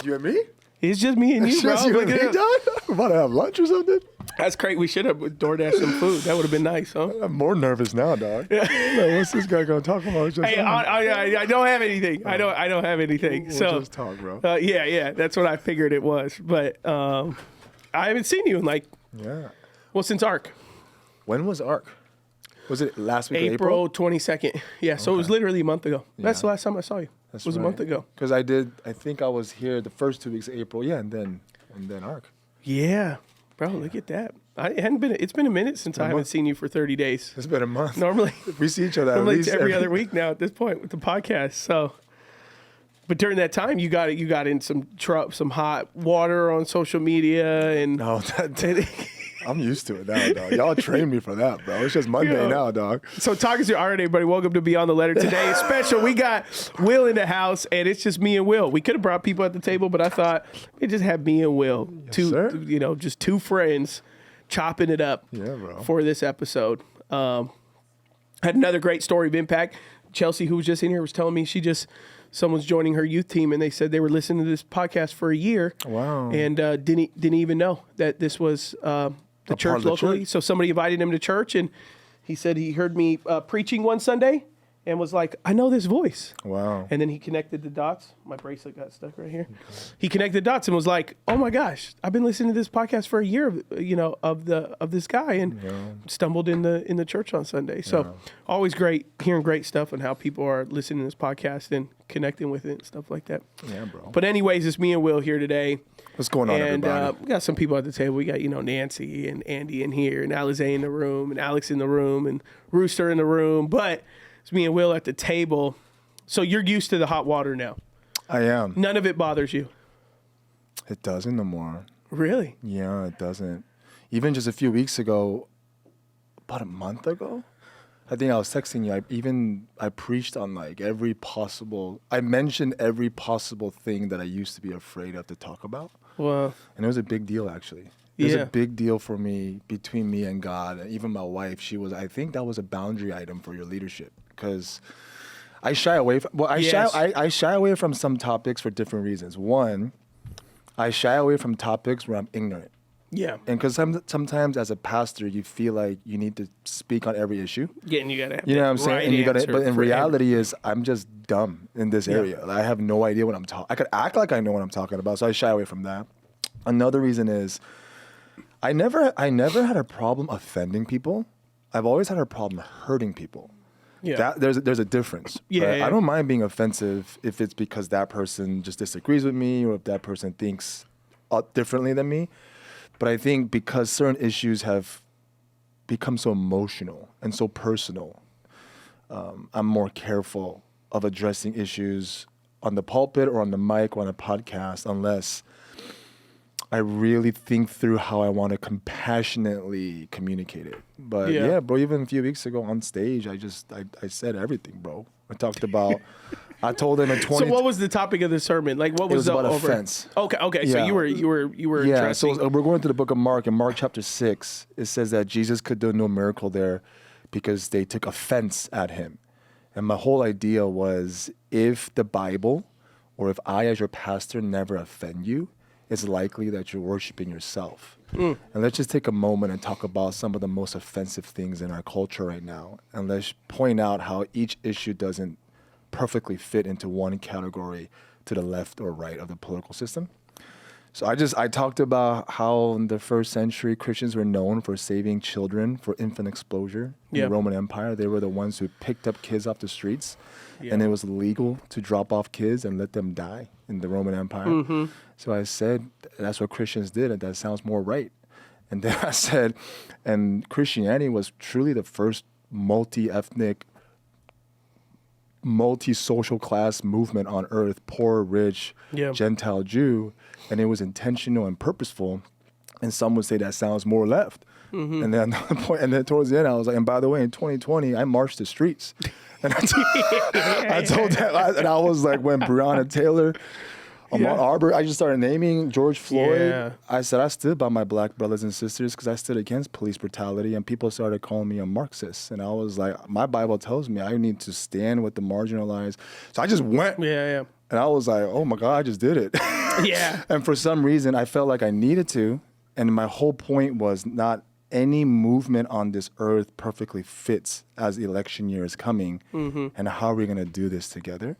You and me? It's just me and you, bro. Just you and me, dog? We're about to have lunch or something? That's great. We should have DoorDash some food. That would have been nice, huh? I'm more nervous now, dog. Like, what's this guy going to talk about? Hey, I don't have anything. I don't have anything. We'll just talk, bro. Yeah. That's what I figured it was. But I haven't seen you in since ARC. When was ARC? Was it last week? April 22nd. Yeah, so it was literally a month ago. That's the last time I saw you. It was a month ago. Because I think I was here the first 2 weeks of April. Yeah, and then ARC. Yeah. Bro, look at that. It's been a minute since I haven't seen you for 30 days. It's been a month. Normally. We see each other at normally least it's every other week now at this point with the podcast. So, but during that time, you got in some hot water on social media and no, I'm used to it now, dog. Y'all trained me for that, bro. It's just Monday now, dog. So talking to you, all right, everybody, welcome to Beyond the Letter. Today is special. We got Will in the house, and it's just me and Will. We could have brought people at the table, but I thought we just have me and Will, just two friends chopping it up for this episode. Had another great story of impact. Chelsea, who was just in here, was telling me someone's joining her youth team, and they said they were listening to this podcast for a year. Wow. And didn't even know that this was the church locally. So somebody invited him to church, and he said he heard me preaching one Sunday and was like, I know this voice. Wow. And then he connected the dots. My bracelet got stuck right here. Okay. He connected the dots and was like, oh my gosh, I've been listening to this podcast for a year, of this guy, and stumbled in the church on Sunday. So always great hearing great stuff on how people are listening to this podcast and connecting with it and stuff like that. Yeah, bro. But anyways, it's me and Will here today. What's going on, everybody? We got some people at the table. We got, Nancy and Andy in here, and Alize in the room, and Alex in the room, and Rooster in the room. But it's me and Will at the table. So you're used to the hot water now. I am. None of it bothers you. It doesn't no more. Really? Yeah, it doesn't. Even just a few weeks ago, about a month ago, I think I was texting you. I preached on I mentioned every possible thing that I used to be afraid of to talk about. Wow. And it was a big deal, actually. It was a big deal for me, between me and God. And even my wife, I think that was a boundary item for your leadership. Because I shy away I shy away from some topics for different reasons. One, I shy away from topics where I'm ignorant. Yeah. And because sometimes as a pastor, you feel like you need to speak on every issue. Yeah, and you got to have what I'm saying? Right, but in reality I'm just dumb in this area. I have no idea what I'm talking. I could act like I know what I'm talking about, so I shy away from that. Another reason is I never had a problem offending people. I've always had a problem hurting people. Yeah. There's a difference. Yeah, right? yeah. I don't mind being offensive if it's because that person just disagrees with me or if that person thinks differently than me. But I think because certain issues have become so emotional and so personal, I'm more careful of addressing issues on the pulpit or on the mic or on a podcast unless I really think through how I want to compassionately communicate it. But yeah, bro, even a few weeks ago on stage, I said everything, bro. I talked about, I told him in 20. So what was the topic of the sermon? Like what was it was about offense. Okay. Yeah. So you were yeah. addressing. So we're going to the book of Mark. In Mark chapter 6, it says that Jesus could do no miracle there because they took offense at him. And my whole idea was, if the Bible, or if I as your pastor never offend you, it's likely that you're worshiping yourself. And let's just take a moment and talk about some of the most offensive things in our culture right now. And let's point out how each issue doesn't perfectly fit into one category to the left or right of the political system. So I talked about how in the first century Christians were known for saving children for infant exposure in the Roman Empire. They were the ones who picked up kids off the streets, and it was legal to drop off kids and let them die in the Roman Empire. Mm-hmm. So I said, that's what Christians did, and that sounds more right. And then I said, and Christianity was truly the first multi-ethnic, multi-social class movement on earth, poor, rich, Gentile, Jew, and it was intentional and purposeful. And some would say that sounds more left. Mm-hmm. And then at the point, and then towards the end, I was like, and by the way, in 2020, I marched the streets. And I told that, and I was like, when Breonna Taylor, Ahmaud Arbery, I just started naming George Floyd. Yeah. I said, I stood by my black brothers and sisters because I stood against police brutality, and people started calling me a Marxist. And I was like, my Bible tells me I need to stand with the marginalized. So I just went. Yeah. And I was like, oh my God, I just did it. Yeah. And for some reason, I felt like I needed to. And my whole point was not any movement on this earth perfectly fits as election year is coming. And how are we going to do this together?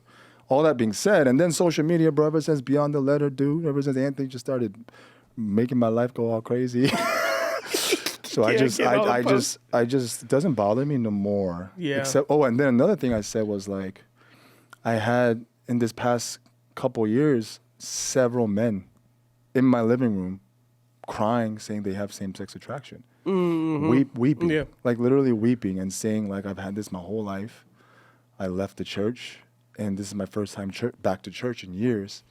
All that being said, and then social media, bro, ever since Beyond the Letter, dude, ever since Anthony just started making my life go all crazy. So I just, it doesn't bother me no more. Yeah. Except, and then another thing I said was like, I had in this past couple years, several men in my living room crying, saying they have same-sex attraction. Weeping, like literally weeping and saying like, I've had this my whole life. I left the church and this is my first time back to church in years.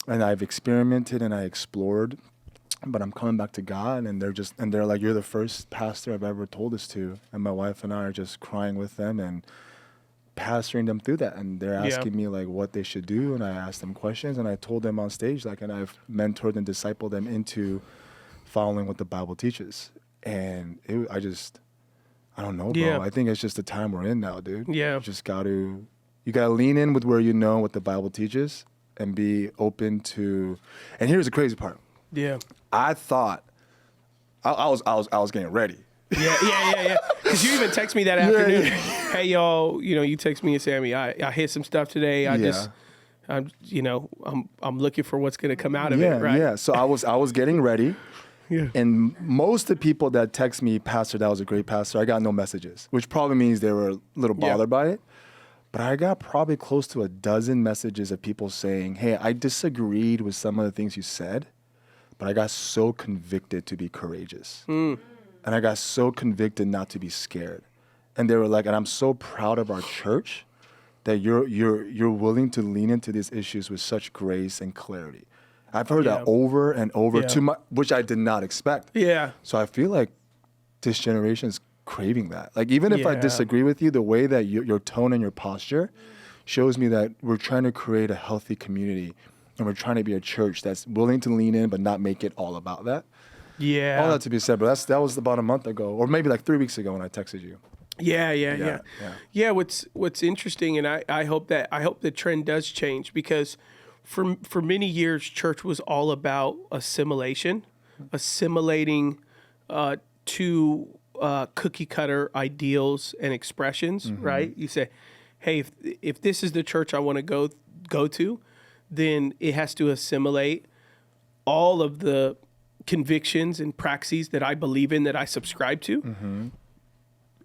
And I've experimented and I explored, but I'm coming back to God, and they're like, you're the first pastor I've ever told this to. And my wife and I are just crying with them and pastoring them through that. And they're asking me like what they should do. And I asked them questions and I told them on stage, like, and I've mentored and discipled them into following what the Bible teaches. And I don't know, bro. I think it's just the time we're in now, dude. Yeah. You gotta lean in with where you know what the Bible teaches and be open to, and here's the crazy part. Yeah. I thought I was getting ready. Yeah. Because you even text me that afternoon. Hey, y'all, you text me and Sammy, I hit some stuff today. I'm looking for what's going to come out of it, right? Yeah. So I was getting ready. Yeah. And most of the people that text me, Pastor, that was a great pastor, I got no messages, which probably means they were a little bothered by it. But I got probably close to a dozen messages of people saying, hey, I disagreed with some of the things you said, but I got so convicted to be courageous. And I got so convicted not to be scared. And they were like, and I'm so proud of our church that you're willing to lean into these issues with such grace and clarity. I've heard that over and over, which I did not expect. Yeah. So I feel like this generation is craving that. Like, even if I disagree with you, the way that your tone and your posture shows me that we're trying to create a healthy community and we're trying to be a church that's willing to lean in but not make it all about that. Yeah. All that to be said, but that was about a month ago, or maybe like 3 weeks ago when I texted you. Yeah. What's interesting, and I hope the trend does change, because for many years, church was all about assimilating to cookie cutter ideals and expressions, right? You say, hey, if this is the church I want to go to, then it has to assimilate all of the convictions and praxis that I believe in, that I subscribe to.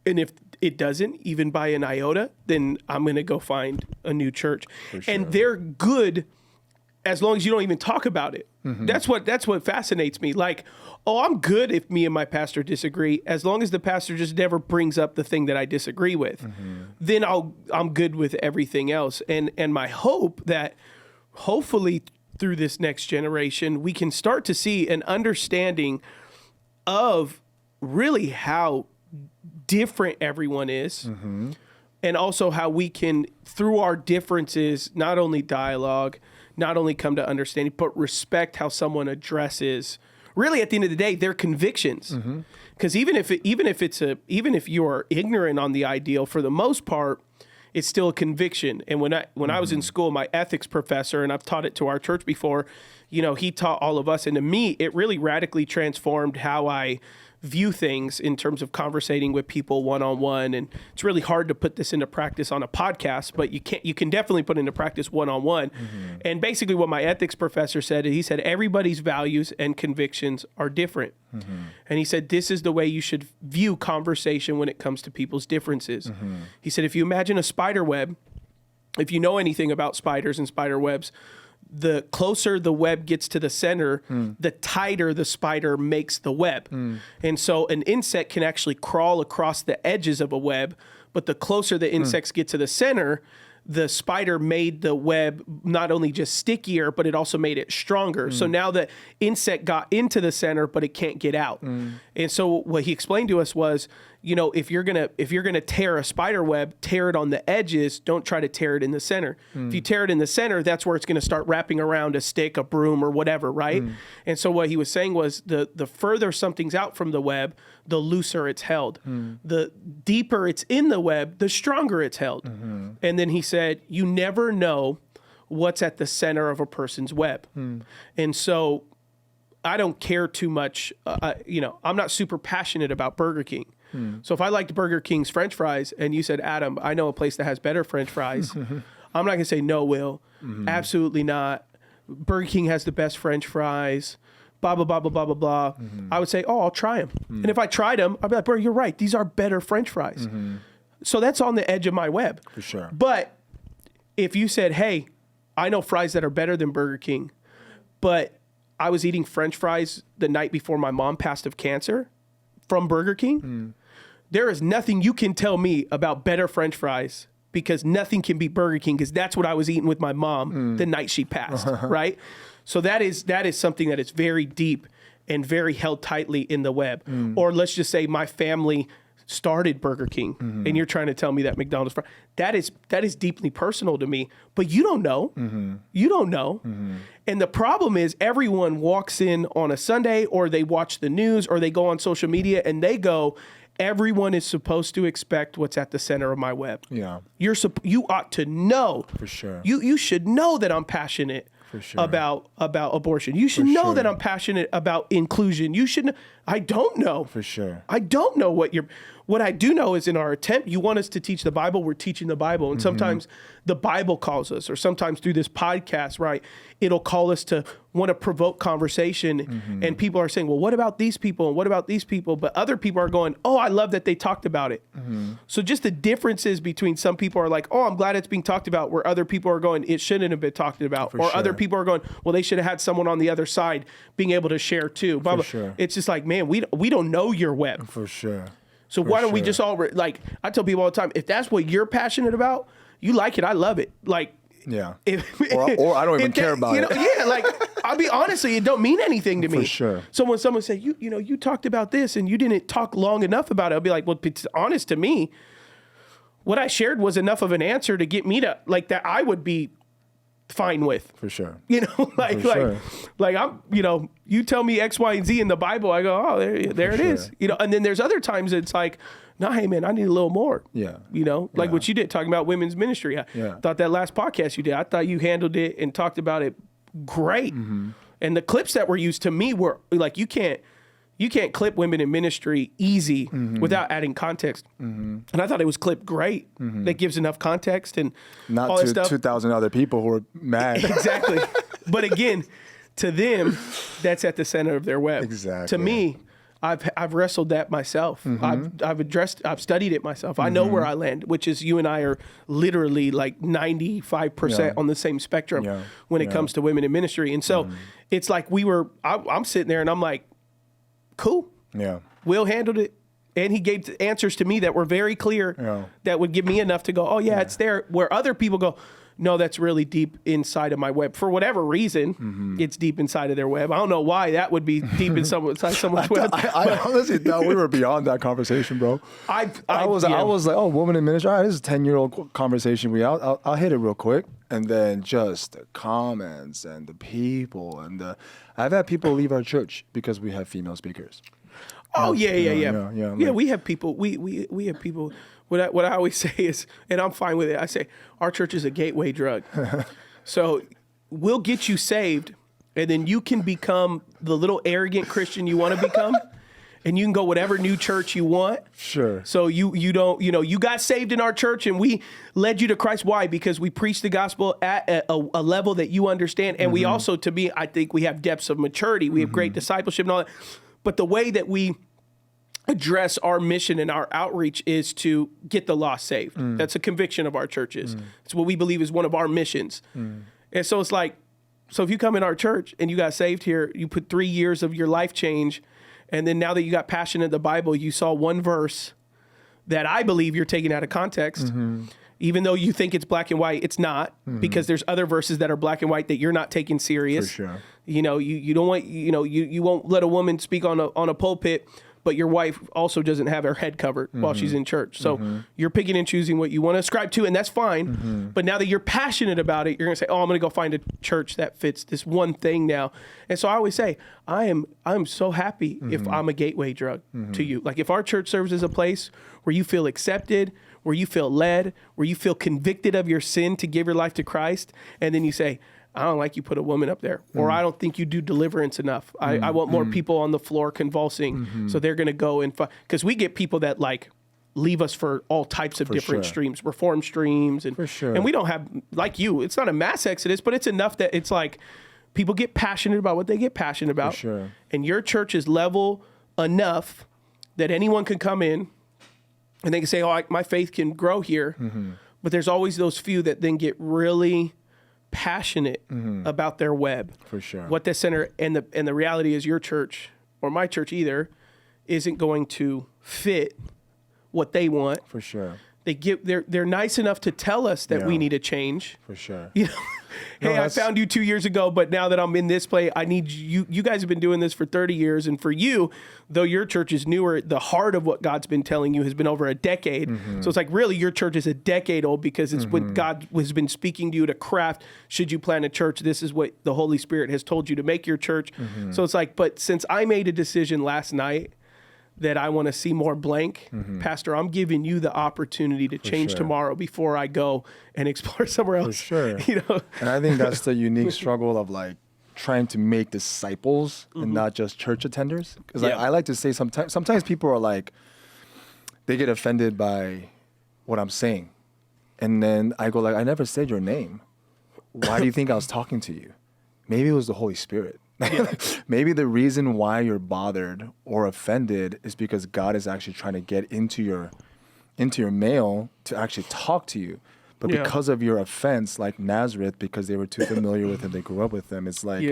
And if it doesn't, even by an iota, then I'm going to go find a new church. Sure. And they're good as long as you don't even talk about it. That's what fascinates me. Like, I'm good if me and my pastor disagree, as long as the pastor just never brings up the thing that I disagree with. Then I'm good with everything else. And my hope that hopefully through this next generation, we can start to see an understanding of really how different everyone is, and also how we can, through our differences, not only dialogue, not only come to understanding, but respect how someone addresses, really at the end of the day, their convictions. Because even if you are ignorant on the ideal, for the most part, it's still a conviction. And when I was in school, my ethics professor, and I've taught it to our church before, he taught all of us, and to me, it really radically transformed how I view things in terms of conversating with people one-on-one. And it's really hard to put this into practice on a podcast, but you can definitely put into practice one-on-one. And basically what my ethics professor said, he said, everybody's values and convictions are different. And he said, this is the way you should view conversation when it comes to people's differences. He said, if you imagine a spider web, if you know anything about spiders and spider webs, the closer the web gets to the center, the tighter the spider makes the web. And so an insect can actually crawl across the edges of a web, but the closer the insects get to the center, the spider made the web not only just stickier, but it also made it stronger. So now the insect got into the center, but it can't get out. And so what he explained to us was, if you're gonna tear a spider web, tear it on the edges. Don't try to tear it in the center. If you tear it in the center, that's where it's gonna start wrapping around a stick, a broom, or whatever, right? And so what he was saying was the further something's out from the web, the looser it's held. The deeper it's in the web, the stronger it's held. And then he said, you never know what's at the center of a person's web. And so I don't care too much. I'm not super passionate about Burger King. So if I liked Burger King's French fries and you said, Adam, I know a place that has better French fries, I'm not going to say, no, Will. Absolutely not. Burger King has the best French fries, blah, blah, blah, blah, blah, blah, blah. I would say, oh, I'll try them. And if I tried them, I'd be like, bro, you're right. These are better French fries. So that's on the edge of my web. For sure. But if you said, hey, I know fries that are better than Burger King, but I was eating French fries the night before my mom passed of cancer from Burger King, there is nothing you can tell me about better French fries, because nothing can beat Burger King, because that's what I was eating with my mom the night she passed, right? So that is something that is very deep and very held tightly in the web. Or let's just say my family started Burger King, and you're trying to tell me that McDonald's fries, that is deeply personal to me, but you don't know. You don't know. And the problem is everyone walks in on a Sunday, or they watch the news, or they go on social media and they go, everyone is supposed to expect what's at the center of my web. Yeah. You ought to know. For sure. You should know that I'm passionate about abortion. You should know that I'm passionate about inclusion. You should know. I don't know. For sure. I don't know what I do know is in our attempt, you want us to teach the Bible, we're teaching the Bible. And sometimes the Bible calls us, or sometimes through this podcast, right, it'll call us to want to provoke conversation. And people are saying, well, what about these people? And what about these people? But other people are going, oh, I love that they talked about it. So just the differences between some people are like, oh, I'm glad it's being talked about, where other people are going, it shouldn't have been talked about. Other people are going, well, they should have had someone on the other side being able to share too. Blah, blah. It's just like, man, we don't know your web. For sure. So why don't we just all, like, I tell people all the time, if that's what you're passionate about, you like it, I love it. Like, yeah. Or I don't even care about it. Yeah, like, I'll be honestly, it don't mean anything to me. For sure. So when someone say, you talked about this and you didn't talk long enough about it, I'll be like, well, it's honest to me. What I shared was enough of an answer to get me to, like, that I would be fine with. For sure. Like I'm, you tell me X, Y, and Z in the Bible, I go, oh, there it is. And then there's other times it's like, no, hey man, I need a little more. Yeah. Like what you did talking about women's ministry. I thought that last podcast you did, I thought you handled it and talked about it great. And the clips that were used to me were like, you can't clip women in ministry easy without adding context. And I thought it was clipped great. That gives enough context and not all to that stuff. 2,000 other people who are mad. Exactly. But again, to them, that's at the center of their web. Exactly. To me, I've wrestled that myself. I've studied it myself. I know where I land, which is you and I are literally like 95% on the same spectrum when it comes to women in ministry. And so it's like I'm sitting there and I'm like, cool. Yeah. Will handled it. And he gave answers to me that were very clear that would give me enough to go, oh yeah, it's there. Where other people go, no, that's really deep inside of my web. For whatever reason, it's deep inside of their web. I don't know why that would be deep inside someone's web. I honestly thought we were beyond that conversation, bro. I was like, oh, woman in ministry. All right, this is a 10-year-old conversation. I'll hit it real quick. And then just the comments and the people I've had people leave our church because we have female speakers. Oh yeah. We have people. We have people. What I always say is, and I'm fine with it. I say our church is a gateway drug. So we'll get you saved, and then you can become the little arrogant Christian you want to become. And you can go whatever new church you want. Sure. So you don't, you got saved in our church and we led you to Christ. Why? Because we preach the gospel at a level that you understand. And we also, to me, I think we have depths of maturity. We have great discipleship and all that. But the way that we address our mission and our outreach is to get the lost saved. That's a conviction of our churches. It's what we believe is one of our missions. And so it's like, so if you come in our church and you got saved here, you put 3 years of your life change. And then now that you got passion in the Bible, you saw one verse that I believe you're taking out of context. Even though you think it's black and white, it's not, because there's other verses that are black and white that you're not taking serious. For sure. You don't want, you won't let a woman speak on a pulpit, but your wife also doesn't have her head covered while she's in church. So you're picking and choosing what you want to ascribe to, and that's fine. But now that you're passionate about it, you're going to say, oh, I'm going to go find a church that fits this one thing now. And so I always say, I'm so happy if I'm a gateway drug to you. Like if our church serves as a place where you feel accepted, where you feel led, where you feel convicted of your sin to give your life to Christ, and then you say, I don't like you put a woman up there, or I don't think you do deliverance enough. I want more people on the floor convulsing, so they're going to go and because we get people that like leave us for all types of different streams, reform streams, and and we don't have, like you, it's not a mass exodus, but it's enough that it's like people get passionate about what they get passionate about, and your church is level enough that anyone can come in and they can say, oh, my faith can grow here, but there's always those few that then get really passionate about their web, what the center, and the reality is your church or my church either isn't going to fit what they want. They're nice enough to tell us that we need a change. You know, hey, I found you 2 years ago, but now that I'm in this place, I need you. You guys have been doing this for 30 years. And for you, though your church is newer, the heart of what God's been telling you has been over a decade. So it's like, really, your church is a decade old because it's when God has been speaking to you to craft, should you plant a church? This is what the Holy Spirit has told you to make your church. So it's like, but since I made a decision last night that I want to see more blank, Pastor, I'm giving you the opportunity to change tomorrow before I go and explore somewhere else. You know? And I think that's the unique struggle of like trying to make disciples and not just church attenders. Because I like to say sometimes people are like, they get offended by what I'm saying. And then I go like, I never said your name. Why do you think I was talking to you? Maybe it was the Holy Spirit. Maybe the reason why you're bothered or offended is because God is actually trying to get into your mail to actually talk to you. But because of your offense, like Nazareth, because they were too familiar with him, they grew up with him. It's like,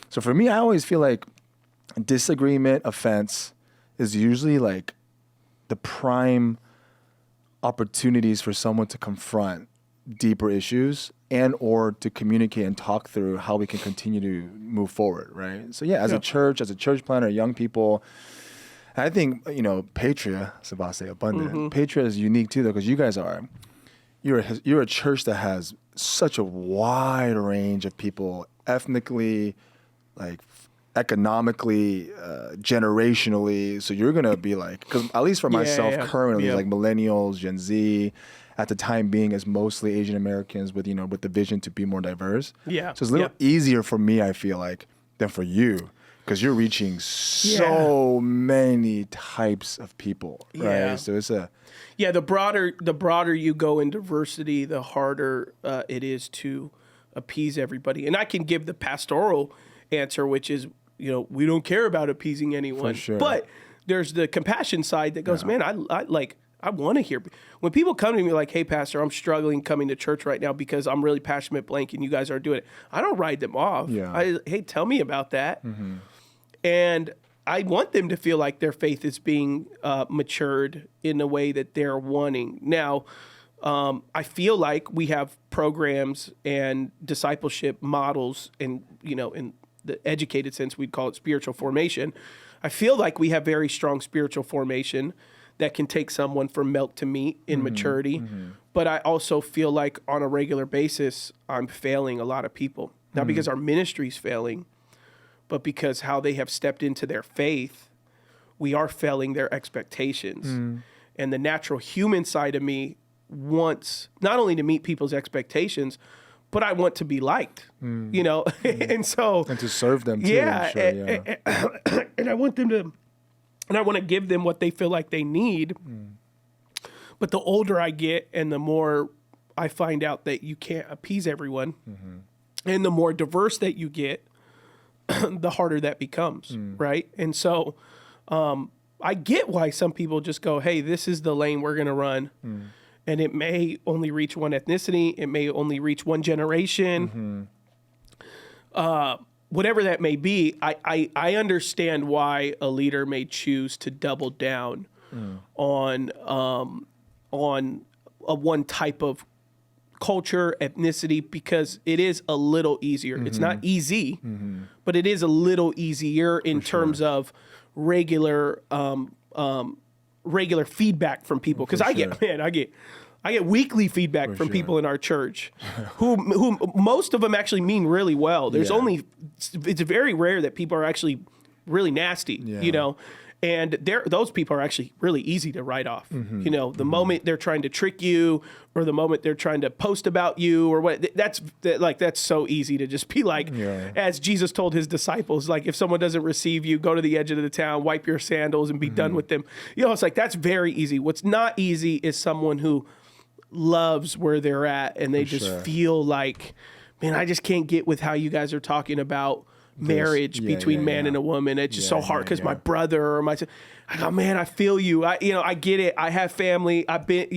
so for me, I always feel like disagreement, offense is usually like the prime opportunities for someone to confront deeper issues and or to communicate and talk through how we can continue to move forward, right? So as a church planner, young people, I think, you know, Patria, Sabase Abundant, Patria is unique too, though, because you guys you're a church that has such a wide range of people, ethnically, like economically, generationally. So you're gonna be like, because at least for myself currently, like millennials, Gen Z, at the time being as mostly Asian Americans with, you know, with the vision to be more diverse. So it's a little easier for me, I feel like, than for you, because you're reaching so many types of people, right? So it's the broader you go in diversity, the harder it is to appease everybody. And I can give the pastoral answer, which is, you know, we don't care about appeasing anyone. But there's the compassion side that goes, man, I want to hear. When people come to me like, hey, Pastor, I'm struggling coming to church right now because I'm really passionate blank and you guys aren't doing it, I don't write them off. Hey, tell me about that. And I want them to feel like their faith is being matured in a way that they're wanting. Now, I feel like we have programs and discipleship models, and, you know, in the educated sense, we'd call it spiritual formation. I feel like we have very strong spiritual formation that can take someone from milk to meat in maturity. But I also feel like on a regular basis, I'm failing a lot of people. Not because our ministry's failing, but because how they have stepped into their faith, we are failing their expectations. And the natural human side of me wants not only to meet people's expectations, but I want to be liked, you know? And to serve them too. And I want them to, and I want to give them what they feel like they need. But the older I get and the more I find out that you can't appease everyone, and the more diverse that you get, the harder that becomes, right? And so I get why some people just go, hey, this is the lane we're going to run. And it may only reach one ethnicity. It may only reach one generation. Whatever that may be, I understand why a leader may choose to double down on a one type of culture, ethnicity, because it is a little easier. It's not easy, but it is a little easier in terms of regular feedback from people. Because I get weekly feedback from people in our church who most of them actually mean really well. There's it's very rare that people are actually really nasty, you know? And those people are actually really easy to write off. You know, the moment they're trying to trick you, or the moment they're trying to post about you, or what, that's so easy to just be like, as Jesus told his disciples, like, if someone doesn't receive you, go to the edge of the town, wipe your sandals, and be done with them. You know, it's like, that's very easy. What's not easy is someone who loves where they're at, and they just feel like, man, I just can't get with how you guys are talking about marriage between man and a woman. It's just so hard because my brother or I go, man, I feel you. I get it. I have family. I've been,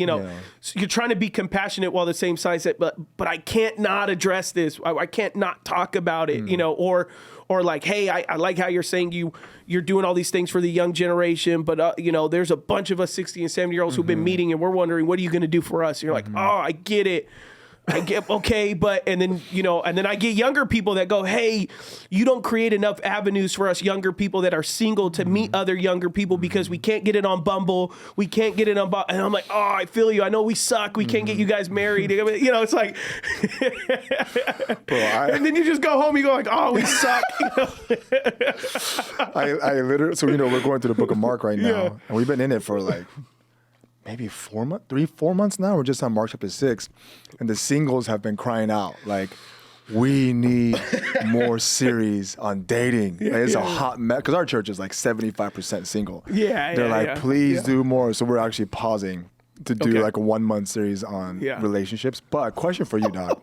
so you're trying to be compassionate while the same side said, but I can't not address this. I can't not talk about it, or like, hey, I like how you're saying you're doing all these things for the young generation, but there's a bunch of us 60 and 70-year-olds who've been meeting, and we're wondering, what are you going to do for us? And you're like, oh, I get it. I get, okay, but, and then I get younger people that go, hey, you don't create enough avenues for us younger people that are single to meet other younger people, because we can't get it on Bumble, we can't get it on and I'm like, oh, I feel you. I know we suck. We can't get you guys married. It's like, and then you just go home, you go like, oh, we suck. I literally, so, we're going through the book of Mark right now, and we've been in it for like, maybe 4 months now. We're just on Mark chapter 6, and the singles have been crying out like, we need more series on dating. It's a hot mess, because our church is like 75% single. They're like, please do more. So we're actually pausing to do like a 1 month series on relationships. But question for you, Doc.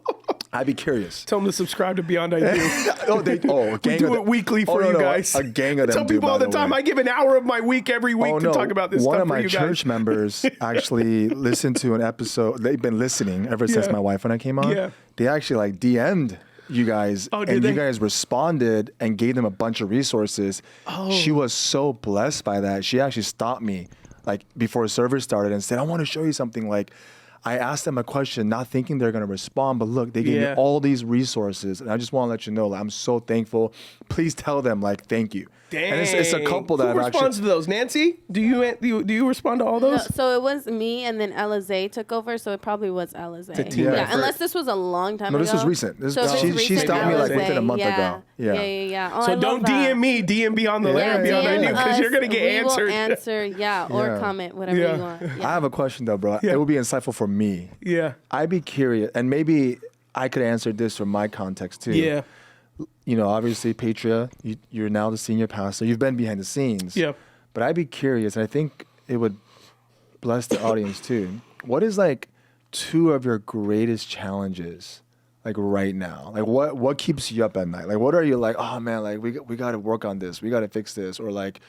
I'd be curious. Tell them to subscribe to Beyond IQ. A gang we do it weekly for you guys. A gang of them. Tell people all the time. I give an hour of my week every week to talk about this stuff for you guys. One of my church members actually listened to an episode. They've been listening ever since my wife and I came on. They actually like DM'd you guys, and you guys responded and gave them a bunch of resources. She was so blessed by that. She actually stopped me like before service started and said, I want to show you something. Like, I asked them a question, not thinking they're going to respond, but look, they gave me all these resources, and I just want to let you know, like, I'm so thankful. Please tell them, like, thank you. Dang. And it's a couple that Who responds to those? Nancy? Do you respond to all those? No, so it was me, and then Alizé took over, so it probably was Alizé. Yeah, unless this was a long time ago. No, this was recent. She stopped me like within a month ago. Yeah. Oh, so don't DM me. DM Beyond the Lair, Beyond the New, because you're going to get answered. We will answer, or comment, whatever you want. I have a question, though, bro. It would be insightful for me. I'd be curious, and maybe I could answer this from my context, too. Obviously, Patria, you're now the senior pastor. You've been behind the scenes. But I'd be curious, and I think it would bless the audience too. What is like 2 of your greatest challenges, like right now? Like what keeps you up at night? Like what are you like, oh man, like we got to work on this. We got to fix this. Or like,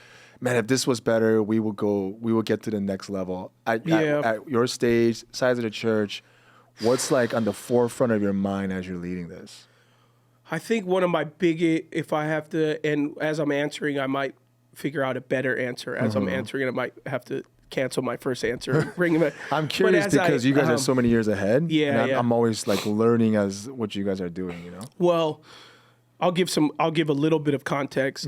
man, if this was better, we will get to the next level. At your stage, size of the church, what's like on the forefront of your mind as you're leading this? I think one of my biggest, if I have to, and as I'm answering, I might figure out a better answer. As I'm answering, I might have to cancel my first answer. Bring it back. I'm curious because you guys are so many years ahead. I'm always like learning as what you guys are doing. Well, I'll give a little bit of context.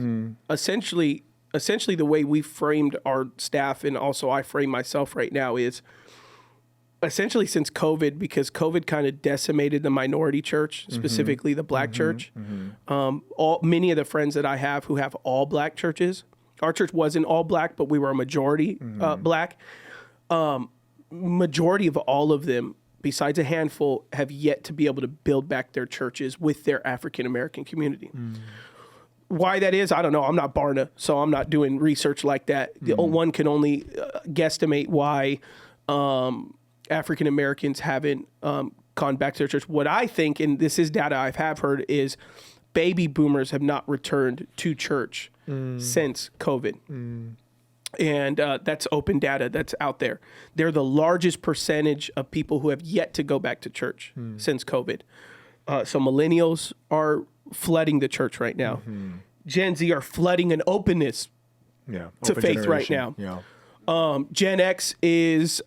Essentially, the way we framed our staff, and also I frame myself right now, is essentially since COVID, because COVID kind of decimated the minority church, specifically the black church. Many of the friends that I have who have all black churches, our church wasn't all black, but we were a majority black. Majority of all of them, besides a handful, have yet to be able to build back their churches with their African-American community. Why that is, I don't know. I'm not Barna, so I'm not doing research like that. One can only guesstimate why African Americans haven't gone back to their church. What I think, and this is data I have heard, is baby boomers have not returned to church since COVID. And that's open data that's out there. They're the largest percentage of people who have yet to go back to church since COVID. So millennials are flooding the church right now. Gen Z are flooding an openness to faith right now. Gen X is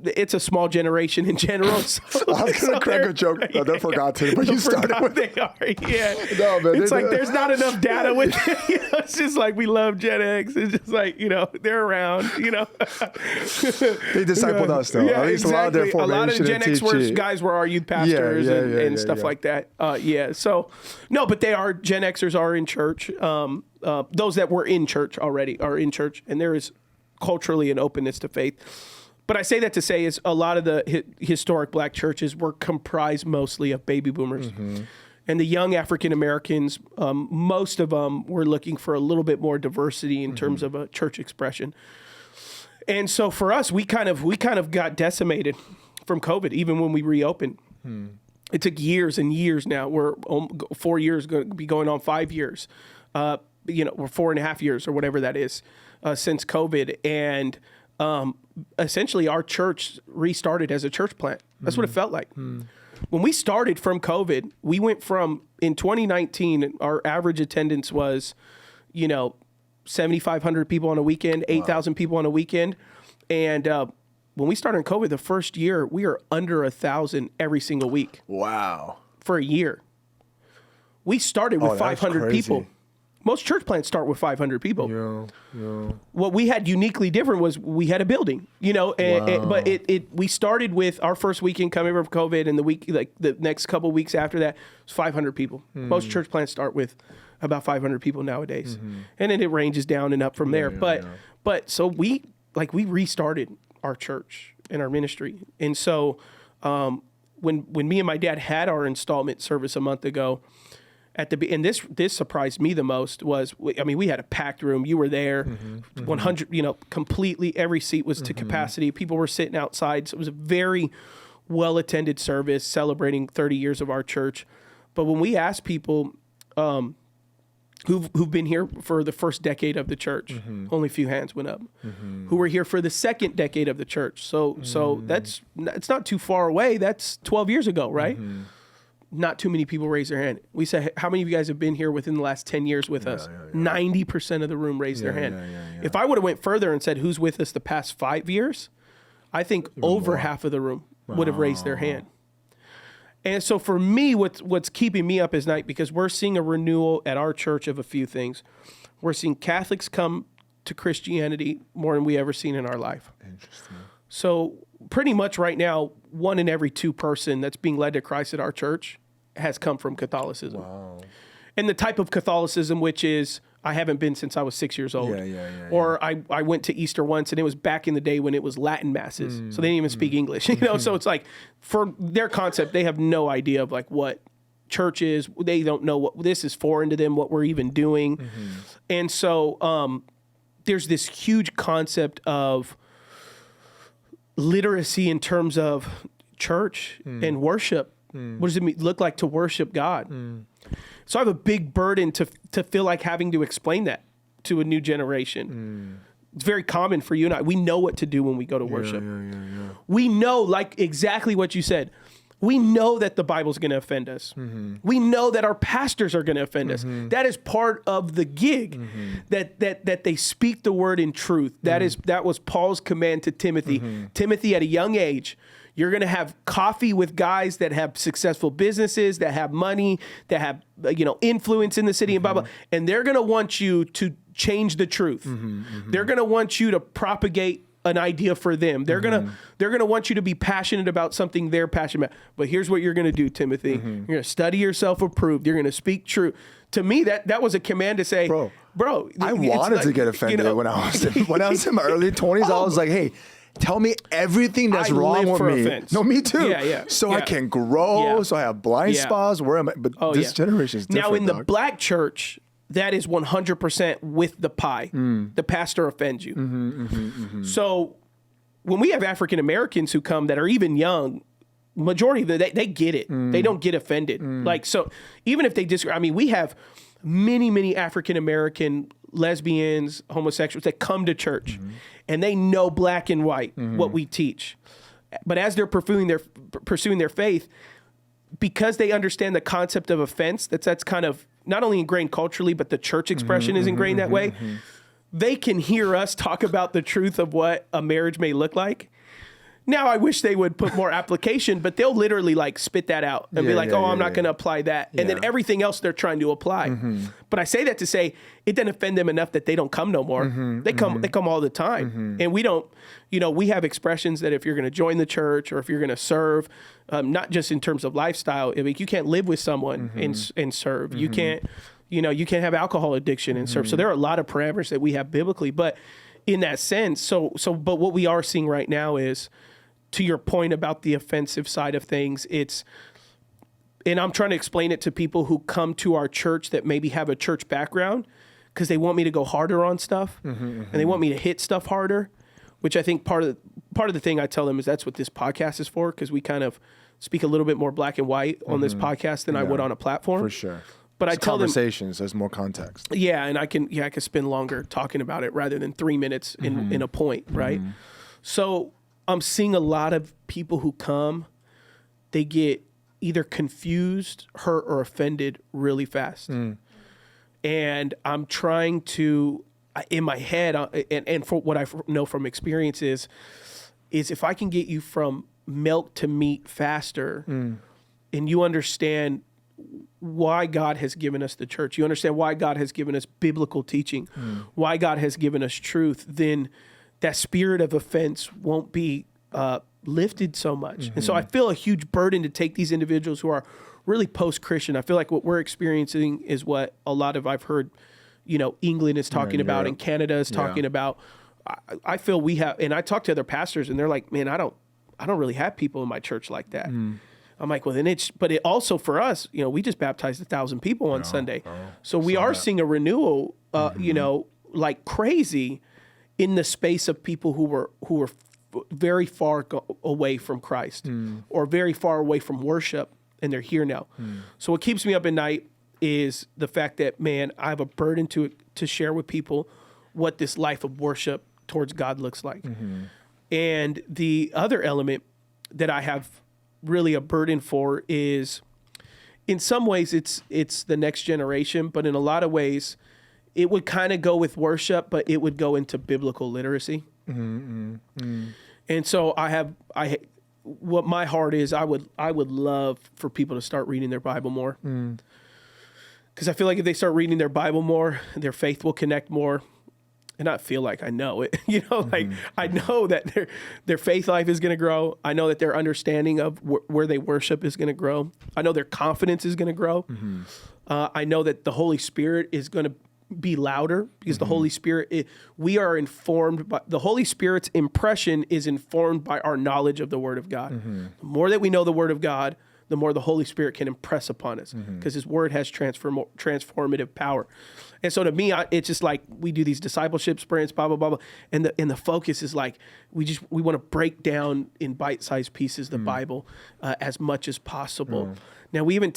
it's a small generation in general. So, I was going to crack a joke. No, they forgot to, but you started with they are. Yeah. No, man, it's like there's not enough data with it's just like we love Gen X. It's just like, they're around, They discipled us, though. Yeah, At least exactly. a lot of Gen X guys were our youth pastors and stuff like that. So, no, but they are, Gen Xers are in church. Those that were in church already are in church, and there is culturally an openness to faith. But I say that to say is a lot of the historic black churches were comprised mostly of baby boomers. Mm-hmm. And the young African Americans, most of them were looking for a little bit more diversity in terms of a church expression. And so for us, we kind of got decimated from COVID, even when we reopened. It took years and years now. We're 4 years, going to be going on 5 years. We're 4.5 years or whatever that is since COVID. And essentially our church restarted as a church plant. That's what it felt like. When we started from COVID, we went from, in 2019, our average attendance was, 7,500 people on a weekend, 8,000 people on a weekend. And when we started in COVID, the first year, we were under 1,000 every single week. Wow. For a year. We started with 500 people. Most church plants start with 500 people. Yeah. What we had uniquely different was we had a building, but we started with our first weekend coming from COVID, and the next couple of weeks after that was 500 people. Most church plants start with about 500 people nowadays, and then it ranges down and up from there. But so we restarted our church and our ministry, and so when me and my dad had our installment service a month ago. And this surprised me the most was, we had a packed room. You were there, 100, completely every seat was to capacity. People were sitting outside. So it was a very well-attended service celebrating 30 years of our church. But when we asked people who've been here for the first decade of the church, only a few hands went up, who were here for the second decade of the church. So it's not too far away. That's 12 years ago, right? Not too many people raise their hand. We said, how many of you guys have been here within the last 10 years with us? 90% of the room raised their hand. If I would have went further and said, who's with us the past 5 years? I think over half of the room would have raised their hand. And so for me, what's keeping me up at night, because we're seeing a renewal at our church of a few things. We're seeing Catholics come to Christianity more than we ever seen in our life. Interesting. So pretty much right now, 1 in every 2 person that's being led to Christ at our church has come from Catholicism. Wow. And the type of Catholicism, which is, I haven't been since I was 6 years old. Or I went to Easter once, and it was back in the day when it was Latin masses. So they didn't even speak English. So it's like, for their concept, they have no idea of like what church is. They don't know what this is foreign to them, what we're even doing. And so there's this huge concept of literacy in terms of church and worship. What does it look like to worship God? So I have a big burden to feel like having to explain that to a new generation. It's very common for you and I. We know what to do when we go to worship. We know, like exactly what you said. We know that the Bible's going to offend us. We know that our pastors are going to offend us. That is part of the gig, that they speak the word in truth. That was Paul's command to Timothy. Timothy, at a young age, you're going to have coffee with guys that have successful businesses, that have money, that have influence in the city, and blah, blah. And they're going to want you to change the truth. They're going to want you to propagate an idea for them. They're gonna want you to be passionate about something they're passionate about. But here's what you're gonna do, Timothy. You're gonna study yourself approved. You're gonna speak true. To me, that was a command to say, bro. I wanted to get offended when I was in my early 20s. I was like, hey, tell me everything that's wrong with me. Offense. No, me too. So I can grow. So I have blind spots. Where am I? But this generation is different. Now in the black church, that is 100% with the pie. The pastor offends you. So when we have African Americans who come that are even young, majority of them, they get it. They don't get offended. Like, so even if they disagree, I mean, we have many African American lesbians, homosexuals that come to church and they know black and white what we teach. But as they're pursuing their faith, because they understand the concept of offense, that's kind of not only ingrained culturally, but the church expression is ingrained that way. They can hear us talk about the truth of what a marriage may look like. Now I wish they would put more application, but they'll literally like spit that out and be like, I'm not going to apply that. And then everything else they're trying to apply. But I say that to say it doesn't offend them enough that they don't come no more. They come all the time. And we don't, we have expressions that if you're going to join the church or if you're going to serve, not just in terms of lifestyle, I mean, you can't live with someone and serve. You can't, you can't have alcohol addiction and serve. So there are a lot of parameters that we have biblically, but in that sense, but what we are seeing right now is, to your point about the offensive side of things, and I'm trying to explain it to people who come to our church that maybe have a church background because they want me to go harder on stuff and they want me to hit stuff harder, which I think part of the thing I tell them is that's what this podcast is for, because we kind of speak a little bit more black and white on this podcast than I would on a platform. For sure. But I tell them conversations, there's more context. Yeah, and I can spend longer talking about it rather than 3 minutes in a point, right? So I'm seeing a lot of people who come, they get either confused, hurt, or offended really fast. And I'm trying to, in my head, and for what I know from experience is if I can get you from milk to meat faster, and you understand why God has given us the church, you understand why God has given us biblical teaching, why God has given us truth, then that spirit of offense won't be lifted so much. And so I feel a huge burden to take these individuals who are really post-Christian. I feel like what we're experiencing is what a lot of I've heard, England is talking about and Canada is talking about. I feel we have, and I talk to other pastors and they're like, man, I don't really have people in my church like that. I'm like, well, then but it also for us, we just baptized 1,000 people on Sunday. So we are seeing a renewal, like crazy in the space of people who were very far away from Christ or very far away from worship, and they're here now. So what keeps me up at night is the fact that, man, I have a burden to share with people what this life of worship towards God looks like. And the other element that I have really a burden for is, in some ways it's the next generation, but in a lot of ways it would kind of go with worship, but it would go into biblical literacy. And so what my heart is, I would love for people to start reading their Bible more. Because I feel like if they start reading their Bible more, their faith will connect more. And I feel like I know it, like I know that their faith life is going to grow. I know that their understanding of where they worship is going to grow. I know their confidence is going to grow. I know that the Holy Spirit is going to be louder because the Holy Spirit, we are informed by the Holy Spirit's impression is informed by our knowledge of the Word of God. The more that we know the Word of God, the more the Holy Spirit can impress upon us because His Word has transformative power. And so to me, it's just like we do these discipleship sprints, blah, blah, blah, blah. And the focus is like, we want to break down in bite-sized pieces the Bible as much as possible. Now we don't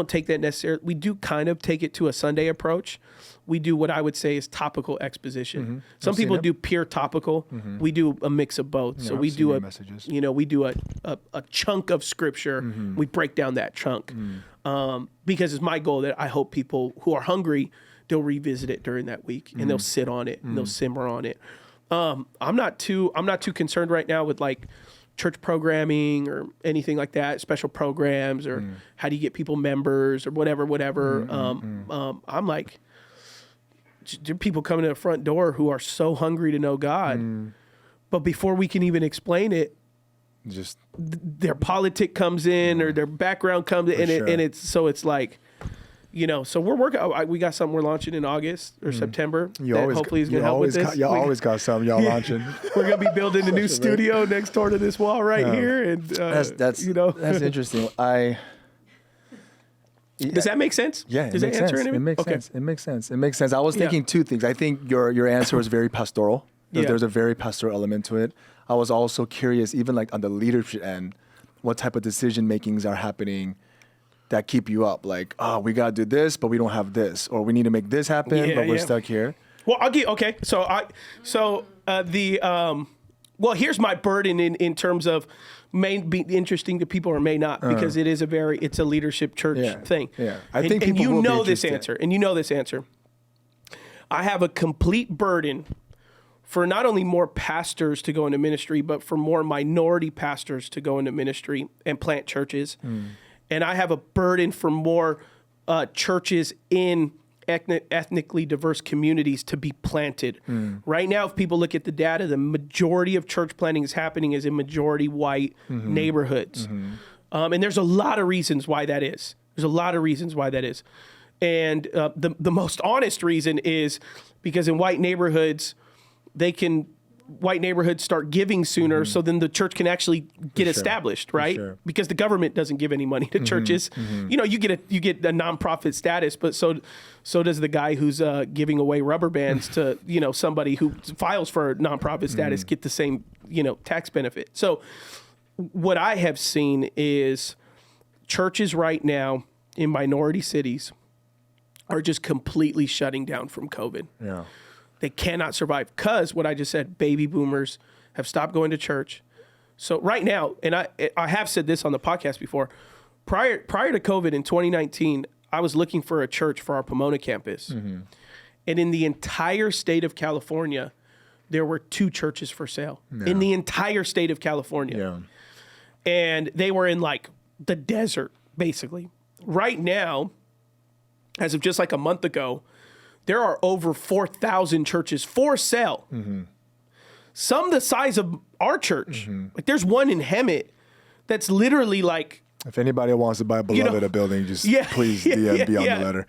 take that necessarily. We do kind of take it to a Sunday approach. We do what I would say is topical exposition. Some people do pure topical. We do a mix of both. So we do we do a chunk of scripture. We break down that chunk because it's my goal that I hope people who are hungry, they'll revisit it during that week and they'll sit on it and they'll simmer on it. I'm not too concerned right now with like church programming or anything like that, special programs or how do you get people members or whatever. I'm like, there are people coming to the front door who are so hungry to know God, but before we can even explain it, just their politic comes in or their background comes in, and it's like, so we're working. We got something we're launching in August or September. Hopefully is going to help with this. Y'all always got something y'all launching. We're going to be building a new studio next door to this wall right here, and that's interesting. Does that make sense? Yeah, Does that answer anything? It makes sense. It makes sense. I was thinking two things. I think your answer was very pastoral. There's a very pastoral element to it. I was also curious, even like on the leadership end, what type of decision makings are happening that keep you up? Like, we got to do this, but we don't have this, or we need to make this happen, but we're stuck here. Well, okay. Well, here's my burden in terms of may be interesting to people or may not, because it's a leadership church thing. Yeah, I think people will be this answer, and you know this answer. I have a complete burden for not only more pastors to go into ministry, but for more minority pastors to go into ministry and plant churches. And I have a burden for more churches in ethnically diverse communities to be planted. Right now, if people look at the data, the majority of church planting is happening is in majority white neighborhoods. And there's a lot of reasons why that is. And the most honest reason is because in white neighborhoods start giving sooner, so then the church can actually get established, right? Because the government doesn't give any money to churches. You know, you get a nonprofit status, but so does the guy who's giving away rubber bands to, you know, somebody who files for nonprofit status get the same, you know, tax benefit. So what I have seen is churches right now in minority cities are just completely shutting down from COVID. Yeah. They cannot survive because what I just said, baby boomers have stopped going to church. So right now, and I have said this on the podcast before, prior to COVID in 2019, I was looking for a church for our Pomona campus. And in the entire state of California, there were 2 churches for sale. In the entire state of California. And they were in like the desert, basically. Right now, as of just like a month ago, there are over 4,000 churches for sale. Some the size of our church. Like there's one in Hemet that's literally like. If anybody wants to buy Beloved a building, just please DM Beyond the Letter.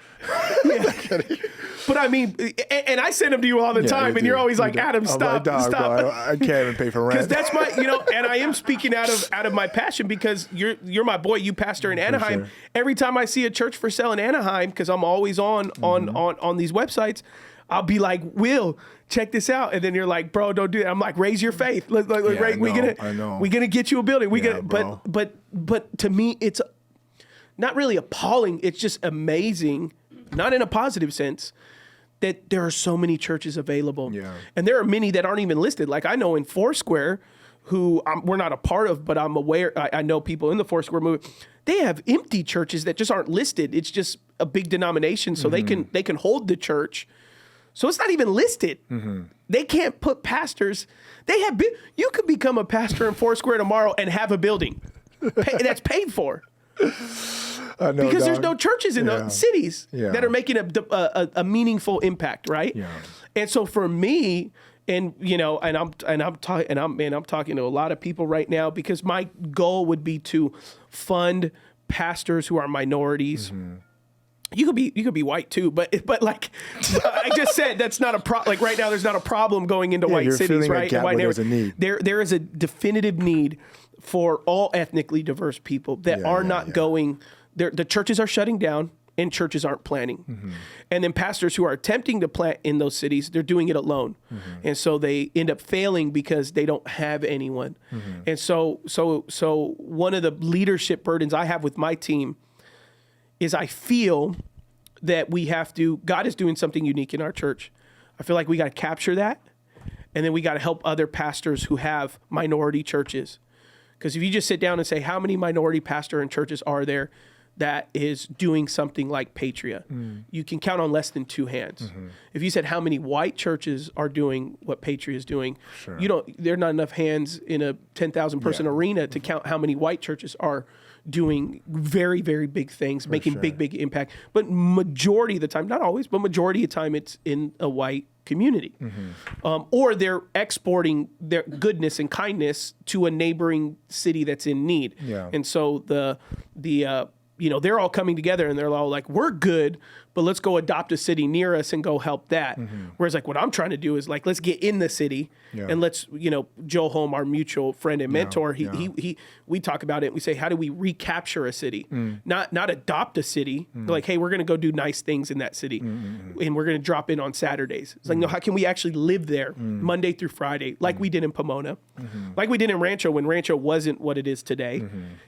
But I mean, and I send them to you all the time, and you're always like, Adam, stop. Bro, I can't even pay for rent. Because that's my, you know, and I am speaking out of my passion because you're my boy, you pastor in Anaheim. Every time I see a church for sale in Anaheim, because I'm always on these websites, I'll be like, Will, check this out, and then you're like, bro, don't do that. I'm like, raise your faith. We're gonna get you a building. But to me, it's not really appalling. It's just amazing, not in a positive sense, that there are so many churches available. And there are many that aren't even listed. Like I know in Foursquare, who we're not a part of, but I'm aware, I know people in the Foursquare movement, they have empty churches that just aren't listed. It's just a big denomination, so they can hold the church. So it's not even listed. They can't put pastors. You could become a pastor in Foursquare tomorrow and have a building that's paid for. I know, because there's no churches in the cities that are making a meaningful impact, right? And so for me, and you know, I'm talking to a lot of people right now because my goal would be to fund pastors who are minorities. You could be white too, but like I just said, that's not a problem. Like right now, there's not a problem going into white cities, right? There's a need. There is a definitive need for all ethnically diverse people that are not going. The churches are shutting down and churches aren't planting. And then pastors who are attempting to plant in those cities, they're doing it alone. And so they end up failing because they don't have anyone. And so one of the leadership burdens I have with my team is I feel that God is doing something unique in our church. I feel like we got to capture that. And then we got to help other pastors who have minority churches. Because if you just sit down and say, how many minority pastor and churches are there that is doing something like Patria? You can count on less than 2 hands. If you said how many white churches are doing what Patria is doing, there are not enough hands in a 10,000 person arena to count how many white churches are doing very, very big things, making big impact. But majority of the time, not always, but majority of the time it's in a white community. Or they're exporting their goodness and kindness to a neighboring city that's in need. And so they're all coming together and they're all like, we're good, but let's go adopt a city near us and go help that. Whereas like what I'm trying to do is like, let's get in the city and let's, Joe Holm, our mutual friend and mentor, we talk about it and we say, how do we recapture a city? Not adopt a city. Like, hey, we're going to go do nice things in that city and we're going to drop in on Saturdays. It's like, no, how can we actually live there Monday through Friday, like we did in Pomona, like we did in Rancho when Rancho wasn't what it is today.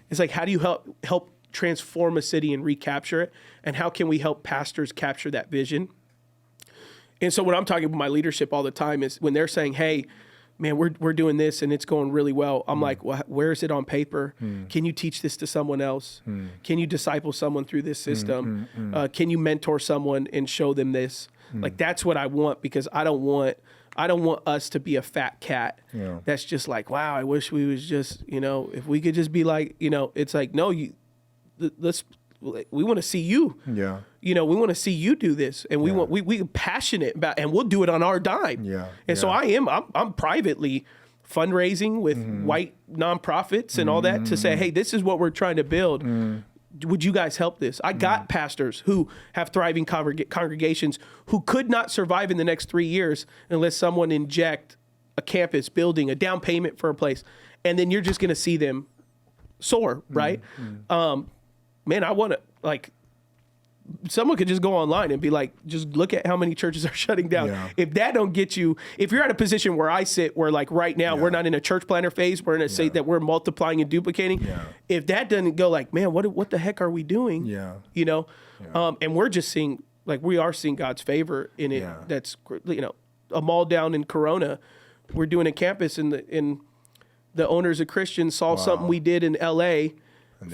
It's like, how do you help transform a city and recapture it? And how can we help pastors capture that vision? And so when I'm talking about my leadership all the time is when they're saying, hey, man, we're doing this and it's going really well. I'm like, well, where is it on paper? Can you teach this to someone else? Can you disciple someone through this system? Can you mentor someone and show them this? Like, that's what I want, because I don't want I don't want us to be a fat cat Yeah. that's just like, wow, I wish we was just, if we could just be like, it's like, no, we want to see you. Yeah. We want to see you do this, and we passionate about, and we'll do it on our dime. Yeah. And so I'm privately fundraising with white nonprofits and all that to say, hey, this is what we're trying to build. Would you guys help this? I got pastors who have thriving congregations who could not survive in the next 3 years unless someone inject a campus building, a down payment for a place, and then you're just going to see them soar, right? Man, I want to, someone could just go online and be like, just look at how many churches are shutting down. Yeah. If that don't get you, if you're at a position where I sit, where like right now, we're not in a church planner phase, we're in a state that we're multiplying and duplicating. Yeah. If that doesn't go like, man, what the heck are we doing? Yeah. And we're just seeing, we are seeing God's favor in it. Yeah. That's, a mall down in Corona, we're doing a campus in the owners of Christians saw something we did in LA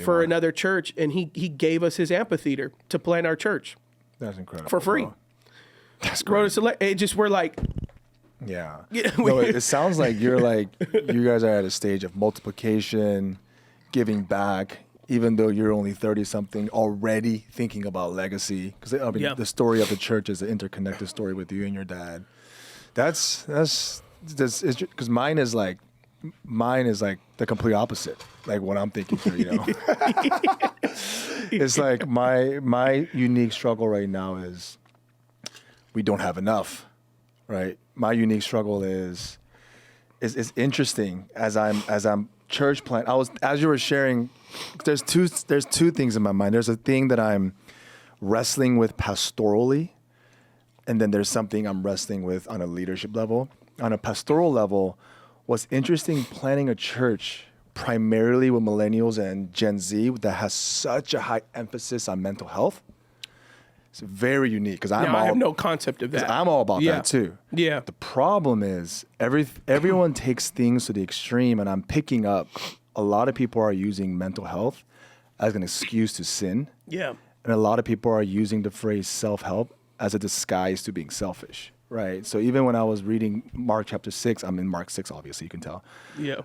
for another church, and he gave us his amphitheater to plant our church. That's incredible. For free. Bro. That's Wrote great. us it just, we're like, Yeah. Yeah, No, it sounds like you guys are at a stage of multiplication, giving back, even though you're only 30 something, already thinking about legacy. Because the story of the church is an interconnected story with you and your dad. That's because mine is like the complete opposite. Like what I'm thinking through, It's like my unique struggle right now is we don't have enough, right? My unique struggle is interesting as I'm church plant. As you were sharing, there's two things in my mind. There's a thing that I'm wrestling with pastorally, and then there's something I'm wrestling with on a leadership level. On a pastoral level, what's interesting planning a church primarily with millennials and Gen Z that has such a high emphasis on mental health. It's very unique because I have no concept of that. I'm all about that too. Yeah. The problem is everyone takes things to the extreme, and I'm picking up a lot of people are using mental health as an excuse to sin. Yeah. And a lot of people are using the phrase self-help as a disguise to being selfish, right? So even when I was reading Mark chapter 6, I'm in Mark 6, obviously, you can tell. Yeah.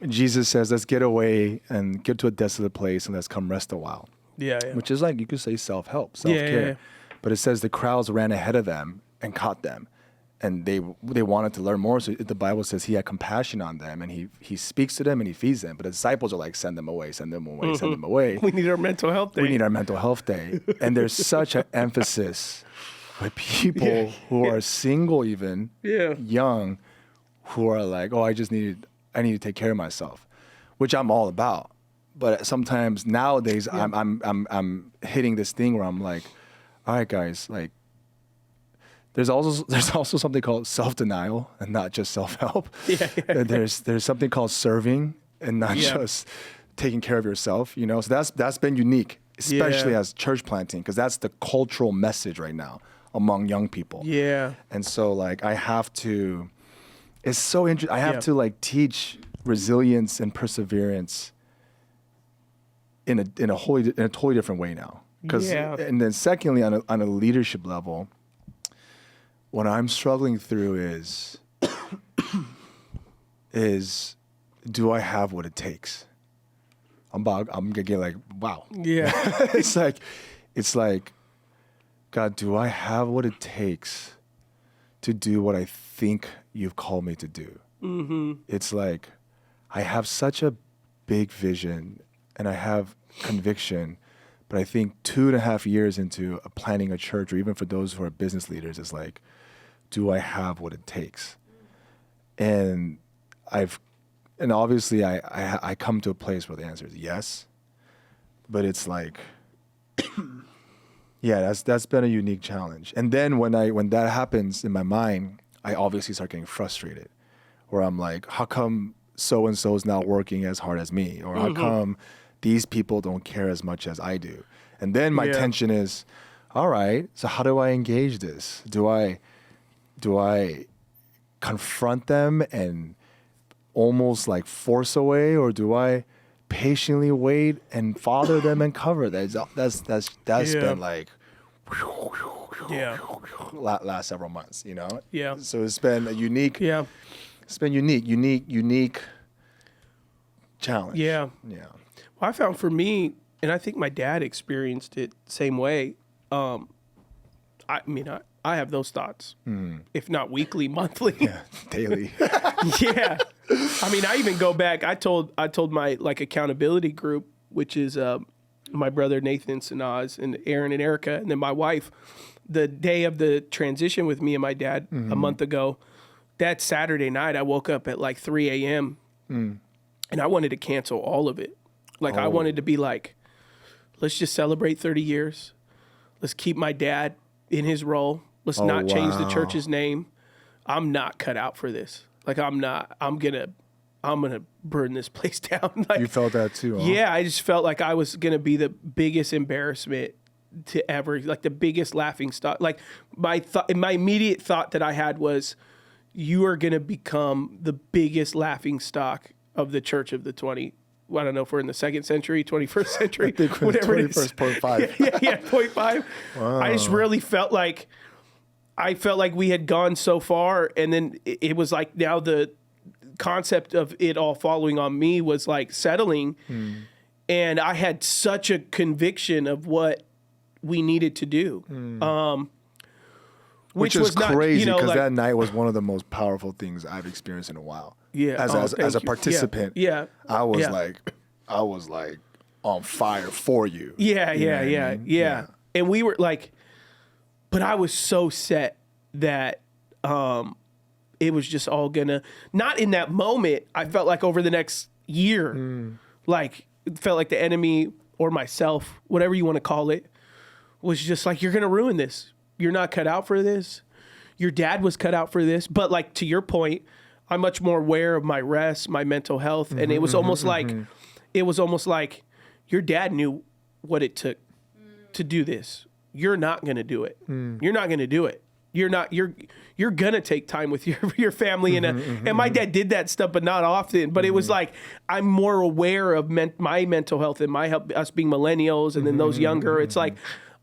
Jesus says, let's get away and get to a desolate place and let's come rest a while. Yeah. Which is like, you could say self-help, self-care. Yeah. But it says the crowds ran ahead of them and caught them. And they wanted to learn more. So the Bible says he had compassion on them, and he speaks to them and he feeds them. But the disciples are like, send them away, send them away, send them away. We need our mental health day. We need our mental health day. And there's such an emphasis with people who are single, even young, who are like, oh, I need to take care of myself, which I'm all about. But sometimes nowadays I'm hitting this thing where I'm like, all right, guys, like, there's also something called self-denial and not just self-help. Yeah. There's something called serving and not just taking care of yourself, So that's been unique, especially as church planting, because that's the cultural message right now among young people. Yeah. And so like I have to, it's so interesting. I have to like teach resilience and perseverance in a totally different way now. And then secondly, on a leadership level, what I'm struggling through is do I have what it takes? I'm gonna get like, wow. Yeah. it's like, God, do I have what it takes to do what I think you've called me to do? Mm-hmm. It's like, I have such a big vision and I have conviction, but I think 2.5 years into planning a church, or even for those who are business leaders, is like, do I have what it takes? And obviously I come to a place where the answer is yes, but it's like, that's been a unique challenge. And then when that happens in my mind, I obviously start getting frustrated, where I'm like, how come so-and-so is not working as hard as me? Or how come these people don't care as much as I do? And then my tension is, all right, so how do I engage this? Do I confront them and almost like force away, or do I patiently wait and father them and cover that? That's been like, Yeah. last several months, you know? Yeah. So it's been a unique, Yeah. it's been unique challenge. Yeah. Yeah. Well, I found for me, and I think my dad experienced it the same way. I mean, I have those thoughts, if not weekly, monthly. Yeah, daily. Yeah. I mean, I even go back. I told my like accountability group, which is my brother Nathan Sanaz and Aaron and Erica, and then my wife, the day of the transition with me and my dad a month ago. That Saturday night, I woke up at like 3 a.m. And I wanted to cancel all of it. Like I wanted to be like, let's just celebrate 30 years. Let's keep my dad in his role. Let's not change the church's name. I'm not cut out for this. Like I'm gonna burn this place down. Like, You felt that too, huh? yeah, I just felt like I was gonna be the biggest embarrassment to ever, like the biggest laughing stock. Like my immediate thought that I had was, you are gonna become the biggest laughing stock of the church of the 20. I don't know if we're in the 2nd century, 21st century, I think we're whatever it is. 21st.5. Yeah, 0.5. Wow. I just really felt like we had gone so far, and then it was like now the concept of it all following on me was like settling, and I had such a conviction of what we needed to do. Which is was not, crazy because like, that night was one of the most powerful things I've experienced in a while. Yeah. As thank a you. participant, Yeah. I was Yeah. like on fire for you. Yeah, You know what I yeah. mean? And we were like, but I was so set that it was just all gonna, not in that moment. I felt like over the next year, like it felt like the enemy or myself, whatever you want to call it, was just like, you're gonna ruin this. You're not cut out for this. Your dad was cut out for this. But like to your point, I'm much more aware of my rest, my mental health, and it was almost like your dad knew what it took to do this. You're not going to do it. You're not going to do it. You're going to take time with your family and my dad did that stuff, but not often. But it was like I'm more aware of my mental health and my health, us being millennials and then those younger. It's like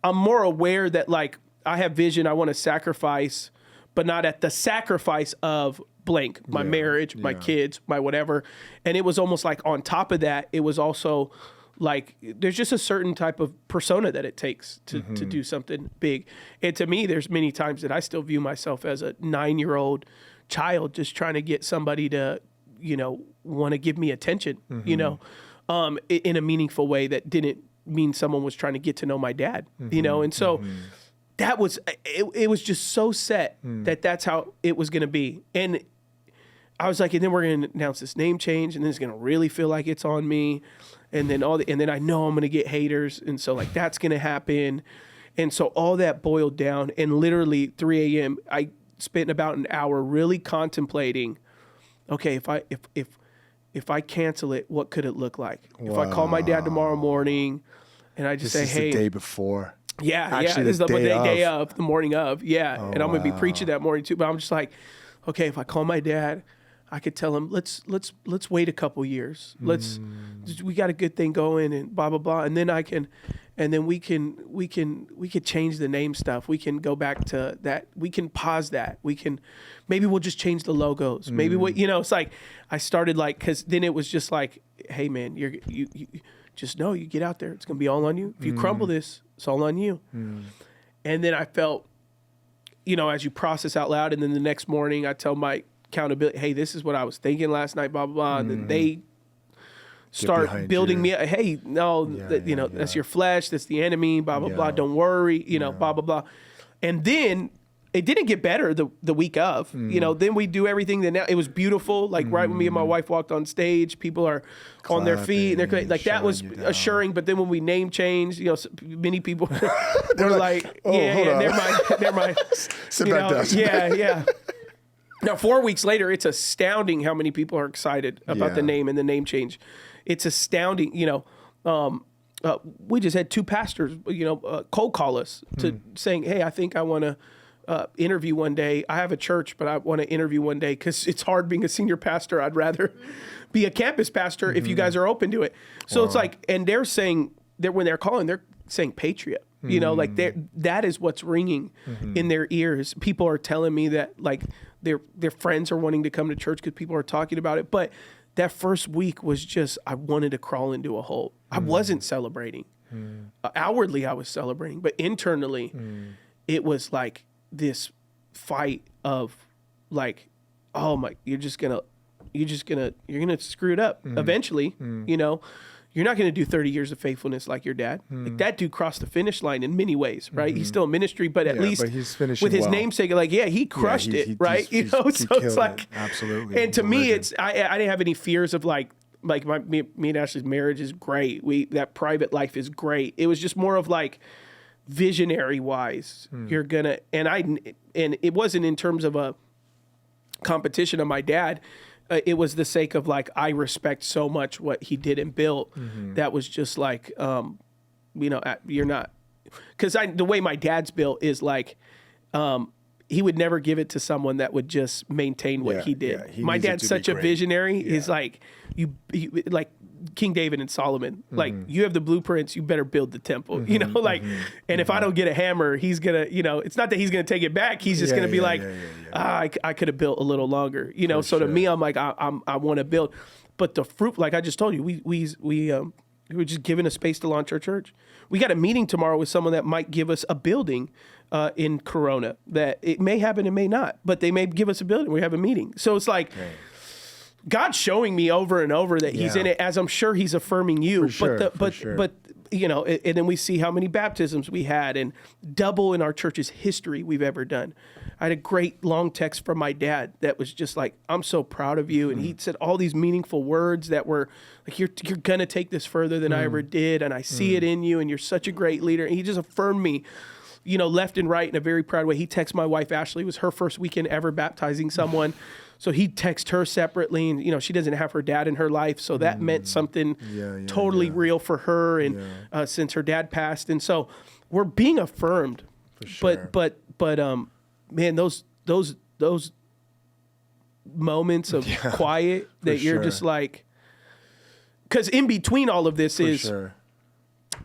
I'm more aware that like I have vision I want to sacrifice, but not at the sacrifice of blank, my marriage, my kids, my whatever. And it was almost like on top of that, it was also like there's just a certain type of persona that it takes to do something big. And to me, there's many times that I still view myself as a 9-year-old child just trying to get somebody to, want to give me attention, in a meaningful way that didn't mean someone was trying to get to know my dad, and so that was, it was just so set that that's how it was going to be. And I was like, and then we're going to announce this name change and then it's going to really feel like it's on me. And then and then I know I'm going to get haters. And so like, that's going to happen. And so all that boiled down, and literally 3 a.m. I spent about an hour really contemplating, okay, if I cancel it, what could it look like? If I call my dad tomorrow morning and I just say, hey, the day before. Yeah, Actually, this is the day of, the morning of, and I'm gonna be preaching that morning too. But I'm just like, okay, if I call my dad, I could tell him, let's wait a couple years. We got a good thing going, and blah blah blah, and then we could change the name stuff. We can go back to that. We can pause that. Maybe we'll just change the logos. Maybe it's like I started like, because then it was just like, hey man, you just know you get out there. It's going to be all on you. If you crumble this, it's all on you. And then I felt, as you process out loud, and then the next morning I tell my accountability, hey, this is what I was thinking last night, blah, blah, blah. And then they start building me up. Hey, no, that's your flesh. That's the enemy, blah, blah, blah. Don't worry, blah, blah, blah. And then it didn't get better the week of, then we do everything that now it was beautiful. Like right when me and my wife walked on stage, people are on their feet and they're like, that was assuring. But then when we name changed, many people were like, never mind. Sit back down. Yeah. Now, 4 weeks later, it's astounding how many people are excited about the name and the name change. It's astounding, we just had 2 pastors, cold call us to saying, hey, I think I want to interview one day. I have a church, but I want to interview one day because it's hard being a senior pastor. I'd rather be a campus pastor if you guys are open to it. So it's like, and they're saying that when they're calling, they're saying patriot. You know, like that is what's ringing in their ears. People are telling me that like their friends are wanting to come to church because people are talking about it. But that first week was just, I wanted to crawl into a hole. I wasn't celebrating. Outwardly, I was celebrating, but internally, it was like this fight of like, oh my, you're gonna screw it up eventually, you know. You're not going to do 30 years of faithfulness like your dad. Like that dude crossed the finish line in many ways, right? He's still in ministry, but at least he's with his namesake, like, he crushed it, right? You know, so it's like, absolutely. And to me, it's, I didn't have any fears of me and Ashley's marriage is great. That private life is great. It was just more of like visionary wise, you're gonna, and it wasn't in terms of a competition of my dad. It was the sake of like, I respect so much what he did and built. That was just like, you know, you're not, because the way my dad's built is like, he would never give it to someone that would just maintain what he did. My dad's such a visionary. He's like, you like King David and Solomon. Like, you have the blueprints, you better build the temple. You know, like, and if I don't get a hammer, he's gonna, you know, it's not that he's gonna take it back. He's just gonna be like, I could have built a little longer. You know, so to me, I'm like, I want to build, but the fruit, like I just told you, we were just given a space to launch our church. We got a meeting tomorrow with someone that might give us a building in Corona. That it may happen, it may not, but they may give us a building. We have a meeting. So it's like, God's showing me over and over that he's in it, as I'm sure he's affirming you. But you know, and then we see how many baptisms we had, and double in our church's history we've ever done. I had a great long text from my dad that was just like, I'm so proud of you. And he said all these meaningful words that were like, you're going to take this further than I ever did. And I see it in you, and you're such a great leader. And he just affirmed me, you know, left and right in a very proud way. He texted my wife, Ashley. It was her first weekend ever baptizing someone. So he texted her separately, and, you know, she doesn't have her dad in her life. So that meant something totally real for her. And since her dad passed. And so we're being affirmed, for sure. But man, those moments of quiet that you're just like, because in between all of this is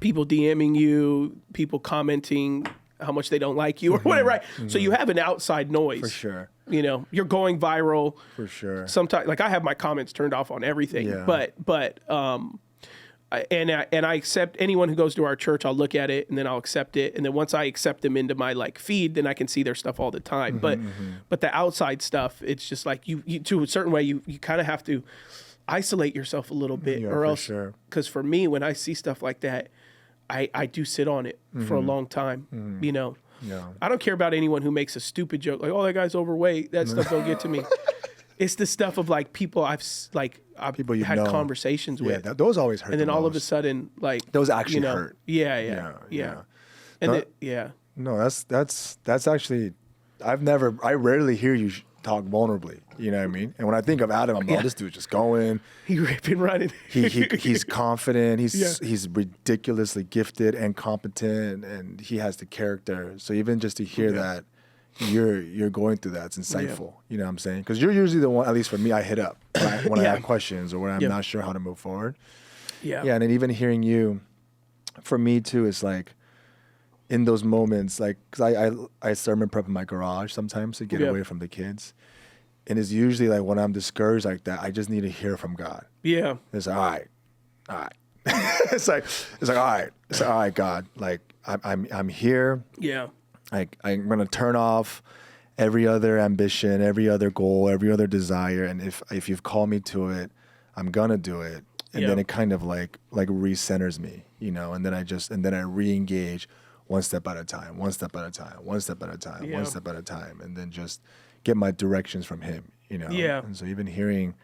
people DMing you, people commenting how much they don't like you or whatever, right? So you have an outside noise. For sure. You know, you're going viral. For sure. Sometimes, like, I have my comments turned off on everything, but I accept anyone who goes to our church. I'll look at it and then I'll accept it. And then once I accept them into my like feed, then I can see their stuff all the time. But the outside stuff, it's just like you to a certain way, you kind of have to isolate yourself a little bit, or else, because for me, when I see stuff like that, I do sit on it for a long time, you know. I don't care about anyone who makes a stupid joke like, oh, that guy's overweight. That stuff don't get to me. It's the stuff of like people I've had conversations with. Yeah, those always hurt. And then all of a sudden, like, those actually hurt. Yeah. And no, that's actually, I rarely hear you talk vulnerably. You know what I mean? And when I think of Adam, I'm like, oh, this dude's just going. He ripping, running. He's confident. He's ridiculously gifted and competent, and he has the character. So even just to hear that you're going through that, it's insightful. You know what I'm saying? Because you're usually the one, at least for me, I hit up when I have questions or when I'm not sure how to move forward. Yeah, and then even hearing you, for me too, it's like, in those moments, like, because I sermon prep in my garage sometimes to get away from the kids. And it's usually like when I'm discouraged like that, I just need to hear from God. Yeah. It's like, all right. it's like, all right. It's like, all right, God. Like, I'm here. Yeah. Like, I'm going to turn off every other ambition, every other goal, every other desire. And if you've called me to it, I'm going to do it. And then it kind of like recenters me, you know, and then I re-engage one step at a time, one step at a time, one step at a time, one step at a time, and then just get my directions from him, you know? Yeah. And so even hearing,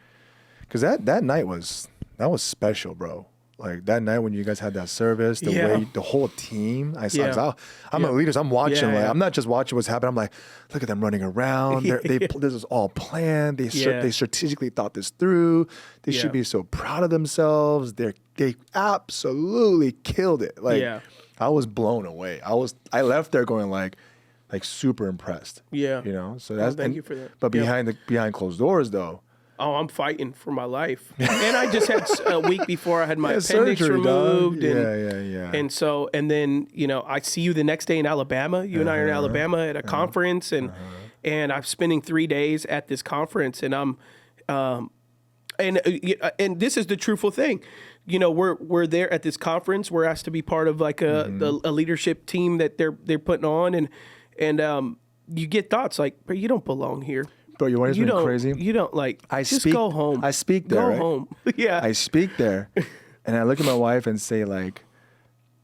because that night was special, bro. Like that night when you guys had that service, the way the whole team, I saw, I'm a leader, so I'm watching, I'm not just watching what's happening. I'm like, look at them running around. This is all planned. They strategically thought this through. They should be so proud of themselves. They absolutely killed it. Like, I was blown away. I left there going like super impressed. Yeah. You know? So that's thank you for that. But behind closed doors though, Oh, I'm fighting for my life. And I just had a week before I had my appendix surgery, removed. dog. And, Yeah. And so, and then, I see you the next day in Alabama. You and I are in Alabama at a conference, and I'm spending 3 days at this conference, and and this is the truthful thing. We're there at this conference. We're asked to be part of like a leadership team that they're putting on, and you get thoughts like, "But you don't belong here." Bro, your wife's been crazy. You don't just go home. I speak there. Go right? home. Yeah. I speak there, and I look at my wife and say like,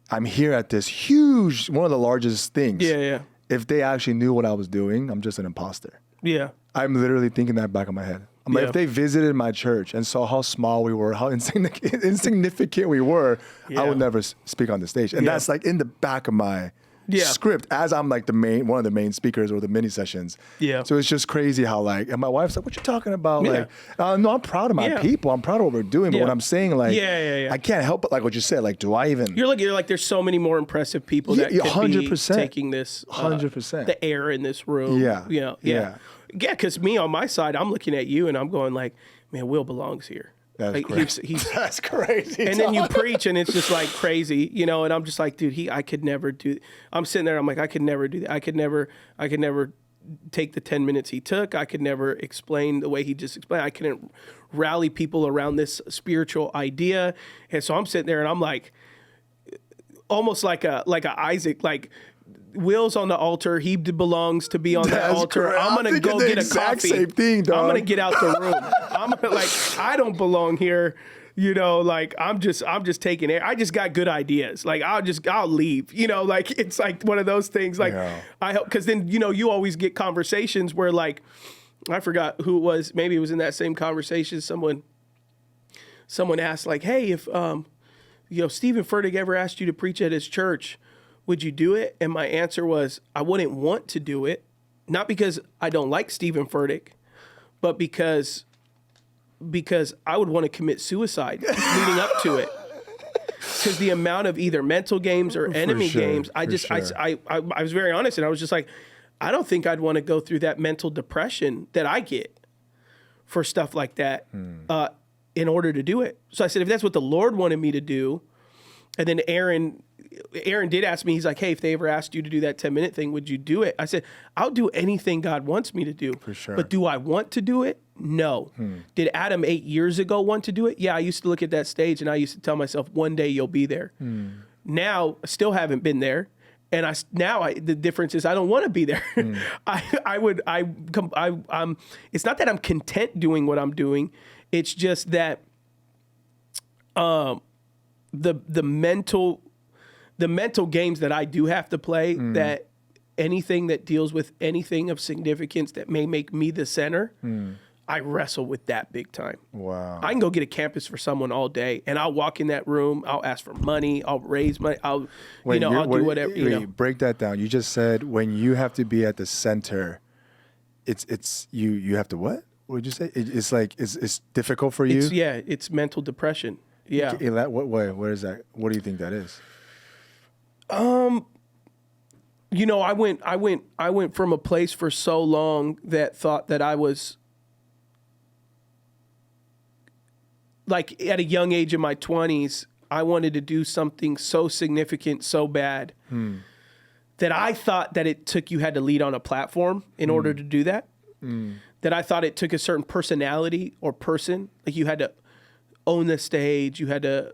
I'm here at this huge, one of the largest things. Yeah. If they actually knew what I was doing, I'm just an imposter. Yeah. I'm literally thinking that back of my head. I'm like, if they visited my church and saw how small we were, how insignificant we were, I would never speak on the stage. And that's like in the back of my script as I'm like one of the main speakers or the mini sessions. Yeah. So it's just crazy how like, and my wife's like, what you talking about? Like, no, I'm proud of my people. I'm proud of what we're doing. But what I'm saying, like, I can't help but like what you said. Like, do I even? You're like, there's so many more impressive people that could 100%. Be taking this, 100%, the air in this room. Yeah. Because me on my side, I'm looking at you and I'm going like, man, Will belongs here. That's crazy. That's crazy. And then you preach and it's just like crazy, and I'm just like, dude, I could never do. I'm sitting there, I'm like, I could never do that. I could never take the 10 minutes he took. I could never explain the way he just explained. I couldn't rally people around this spiritual idea. And so I'm sitting there and I'm like, almost like a Isaac, like, Will's on the altar. He belongs to be on the altar. Correct. I'm gonna go get a coffee. Same thing, dog. I'm gonna get out the room. I'm gonna, like, I don't belong here. Like I'm just taking air. I just got good ideas. Like I'll leave. Like it's like one of those things. Like I hope, because then you always get conversations where like I forgot who it was. Maybe it was in that same conversation. Someone asked like, hey, if Stephen Furtick ever asked you to preach at his church, would you do it? And my answer was, I wouldn't want to do it. Not because I don't like Stephen Furtick, but because I would want to commit suicide leading up to it. Because the amount of either mental games or enemy games, I was very honest, and I was just like, I don't think I'd want to go through that mental depression that I get for stuff like that in order to do it. So I said, if that's what the Lord wanted me to do, and then Aaron did ask me, he's like, hey, if they ever asked you to do that 10-minute thing, would you do it? I said, I'll do anything God wants me to do. For sure. But do I want to do it? No. Did Adam 8 years ago want to do it? Yeah, I used to look at that stage and I used to tell myself, one day you'll be there. Now, I still haven't been there. And the difference is I don't want to be there. It's not that I'm content doing what I'm doing. It's just that the mental games that I do have to play, that anything that deals with anything of significance that may make me the center, I wrestle with that big time. Wow. I can go get a campus for someone all day, and I'll walk in that room, I'll ask for money, I'll raise money, I'll do whatever. Break that down. You just said when you have to be at the center, it's you have to what? What did you say? It's like it's difficult for you. It's mental depression. Yeah. In that what way? Where is that? What do you think that is? I went from a place for so long that thought that I was like at a young age in my 20s, I wanted to do something so significant, so bad that I thought that you had to lead on a platform in order to do that. That I thought it took a certain personality or person, like you had to own the stage, you had to,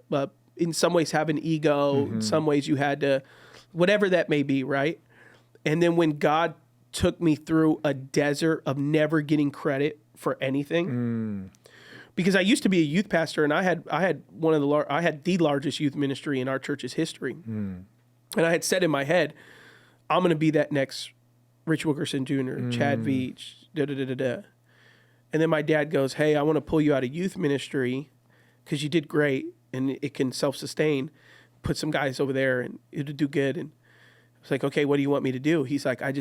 in some ways, have an ego. In some ways, you had to, whatever that may be, right? And then when God took me through a desert of never getting credit for anything, because I used to be a youth pastor, and I had the largest youth ministry in our church's history, and I had said in my head, I'm going to be that next Rich Wilkerson Jr., Chad Veach, And then my dad goes, hey, I want to pull you out of youth ministry because you did great and it can self-sustain. Put some guys over there and it'll do good. And I was like, okay, what do you want me to do? He's like, I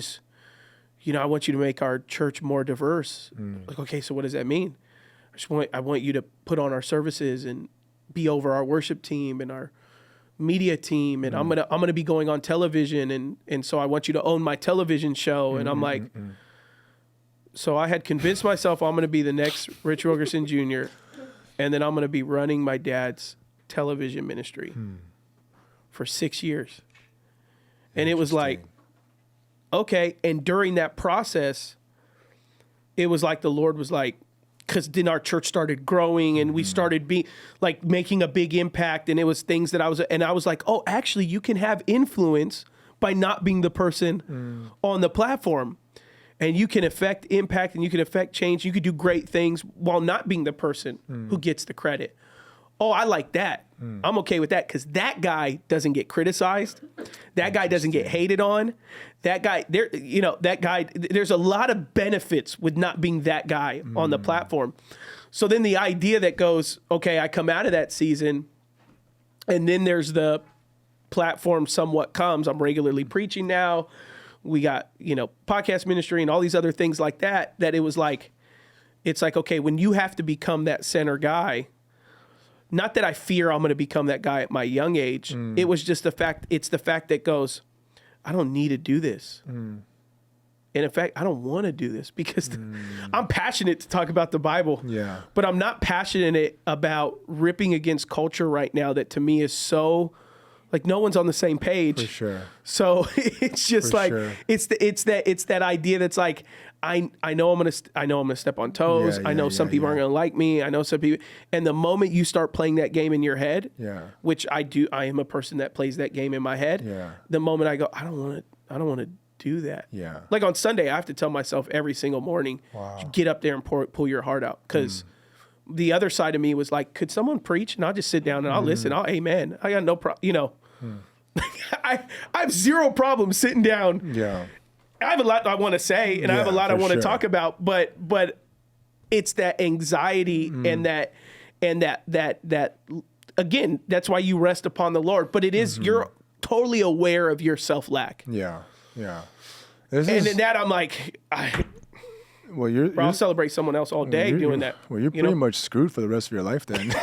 want you to make our church more diverse. Like, okay, so what does that mean? I want you to put on our services and be over our worship team and our media team, and I'm gonna be going on television, and so I want you to own my television show. And I'm like, So I had convinced myself I'm going to be the next Rich Rogerson Jr., and then I'm going to be running my dad's television ministry for 6 years. And it was like, okay. And during that process, it was like the Lord was like, because then our church started growing and we started making a big impact. And it was things that I was like, oh, actually, you can have influence by not being the person on the platform. And you can affect impact and you can affect change. You could do great things while not being the person who gets the credit. Oh, I like that. I'm okay with that because that guy doesn't get criticized. That guy doesn't get hated on. That guy, there's a lot of benefits with not being that guy on the platform. So then the idea that goes, okay, I come out of that season and then there's the platform somewhat comes. I'm regularly preaching now. We got, podcast ministry and all these other things like that it was like, it's like, okay, when you have to become that center guy, not that I fear I'm going to become that guy at my young age. It was just the fact that goes, I don't need to do this. And in fact, I don't want to do this because I'm passionate to talk about the Bible. Yeah. But I'm not passionate about ripping against culture right now that to me is so like no one's on the same page. For sure. So it's just it's that idea that's like I know I'm gonna step on toes. I know some people aren't gonna like me. I know some people, and the moment you start playing that game in your head, which I do, I am a person that plays that game in my head. Yeah. The moment I go, I don't want to do that. Yeah. Like on Sunday, I have to tell myself every single morning, get up there and pull your heart out because. The other side of me was like, could someone preach? And I'll just sit down and I'll listen. I'll amen. I got no problem, I have zero problem sitting down. Yeah. I have a lot I want to say and I have a lot I want to talk about, but it's that anxiety and that again, that's why you rest upon the Lord. But it is, you're totally aware of your self-lack. Yeah. Yeah. And in that I'm like, I'll celebrate someone else all day doing that. Well, you're pretty much screwed for the rest of your life then.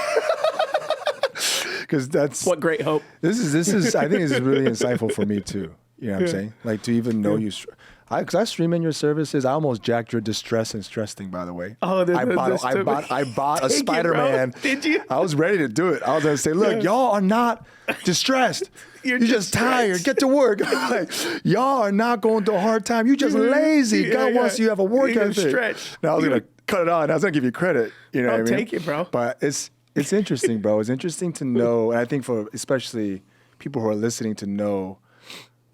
Because that's what great hope. This is. I think this is really insightful for me too. You know what I'm saying? Like to even know you. Because I stream in your services. I almost jacked your distress and stress thing. By the way. Oh, I bought a Spider-Man. Did you? I was ready to do it. I was gonna say, look, y'all are not distressed. You're just tired. Get to work. Like, y'all are not going through a hard time. You just lazy. God wants you to have a work ethic. Stretch. Now I was gonna cut it on. I was gonna give you credit. You know what I mean? Take it, bro. But it's interesting, bro. It's interesting to know, and I think for especially people who are listening to know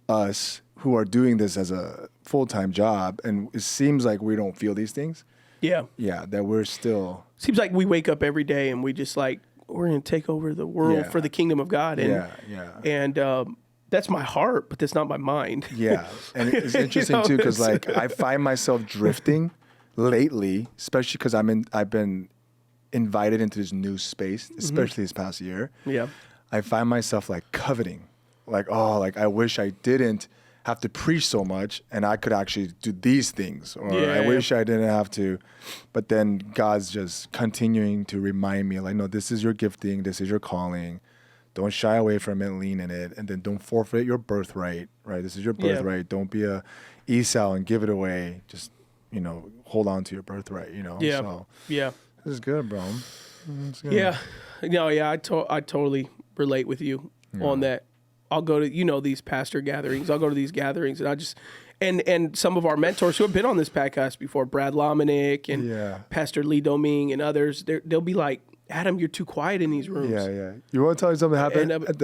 us who are doing this as a full-time job, and it seems like we don't feel these things. Yeah. Yeah, that we're still. Seems like we wake up every day and we just like, we're going to take over the world for the kingdom of God. And, and that's my heart, but that's not my mind. Yeah. And it's interesting too, because like I find myself drifting lately, especially because I've been invited into this new space, especially this past year. Yeah. I find myself like coveting, like, I wish I didn't have to preach so much and I could actually do these things, or I wish I didn't have to. But then God's just continuing to remind me, like, no, this is your gifting, this is your calling. Don't shy away from it, lean in it, and then don't forfeit your birthright, right? This is your birthright. Don't be a Esau and give it away. Just, hold on to your birthright, Yeah. So, yeah. This is good, bro. Good. Yeah. No, yeah, I totally relate with you on that. I'll go to, these pastor gatherings. I'll go to these gatherings and I just, and some of our mentors who have been on this podcast before, Brad Lomenick and Pastor Lee Doming and others, they'll be like, Adam, you're too quiet in these rooms. Yeah. You want to tell me something happened at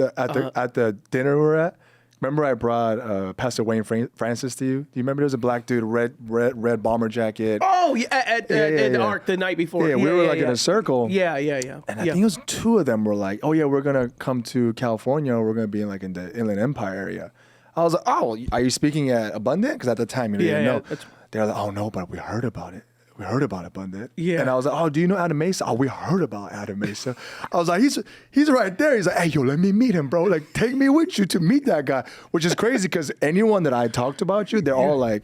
the dinner we were at? Remember I brought Pastor Wayne Francis to you? Do you remember there was a black dude, red bomber jacket? Oh, yeah, at the Ark the night before. Yeah, we were in a circle. Yeah. And I think it was two of them were like, oh yeah, we're going to come to California. We're going to be in the Inland Empire area. I was like, oh, are you speaking at Abundant? Because at the time, you didn't know. They're like, oh no, but we heard about it. We heard about Abundant. Yeah. And I was like, oh, do you know Adam Mesa? Oh, we heard about Adam Mesa. I was like, he's right there. He's like, hey, yo, let me meet him, bro. Like, take me with you to meet that guy. Which is crazy because anyone that I talked about you, they're all like,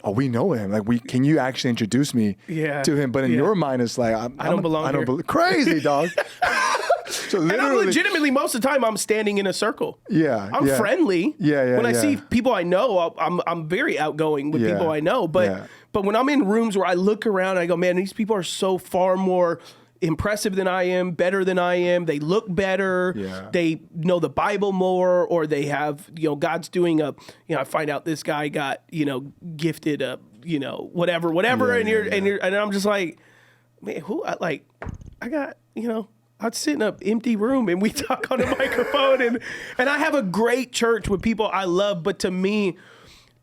oh, we know him. Like, can you actually introduce me to him? But in your mind, it's like, I don't belong here. Crazy, dog. So and I'm literally, legitimately, most of the time, I'm standing in a circle. yeah, I'm yeah. friendly. Yeah. When I see people I know, I'm very outgoing with Yeah. people I know. But Yeah. but when I'm in rooms where I look around, I go, man, these people are so far more impressive than I am, better than I am. They look better. Yeah. They know the Bible more, or they have, God's doing I find out this guy got, gifted a, whatever, Yeah, and I'm just like, man, I got, I'd sit in an empty room and we talk on a microphone and I have a great church with people I love, but to me,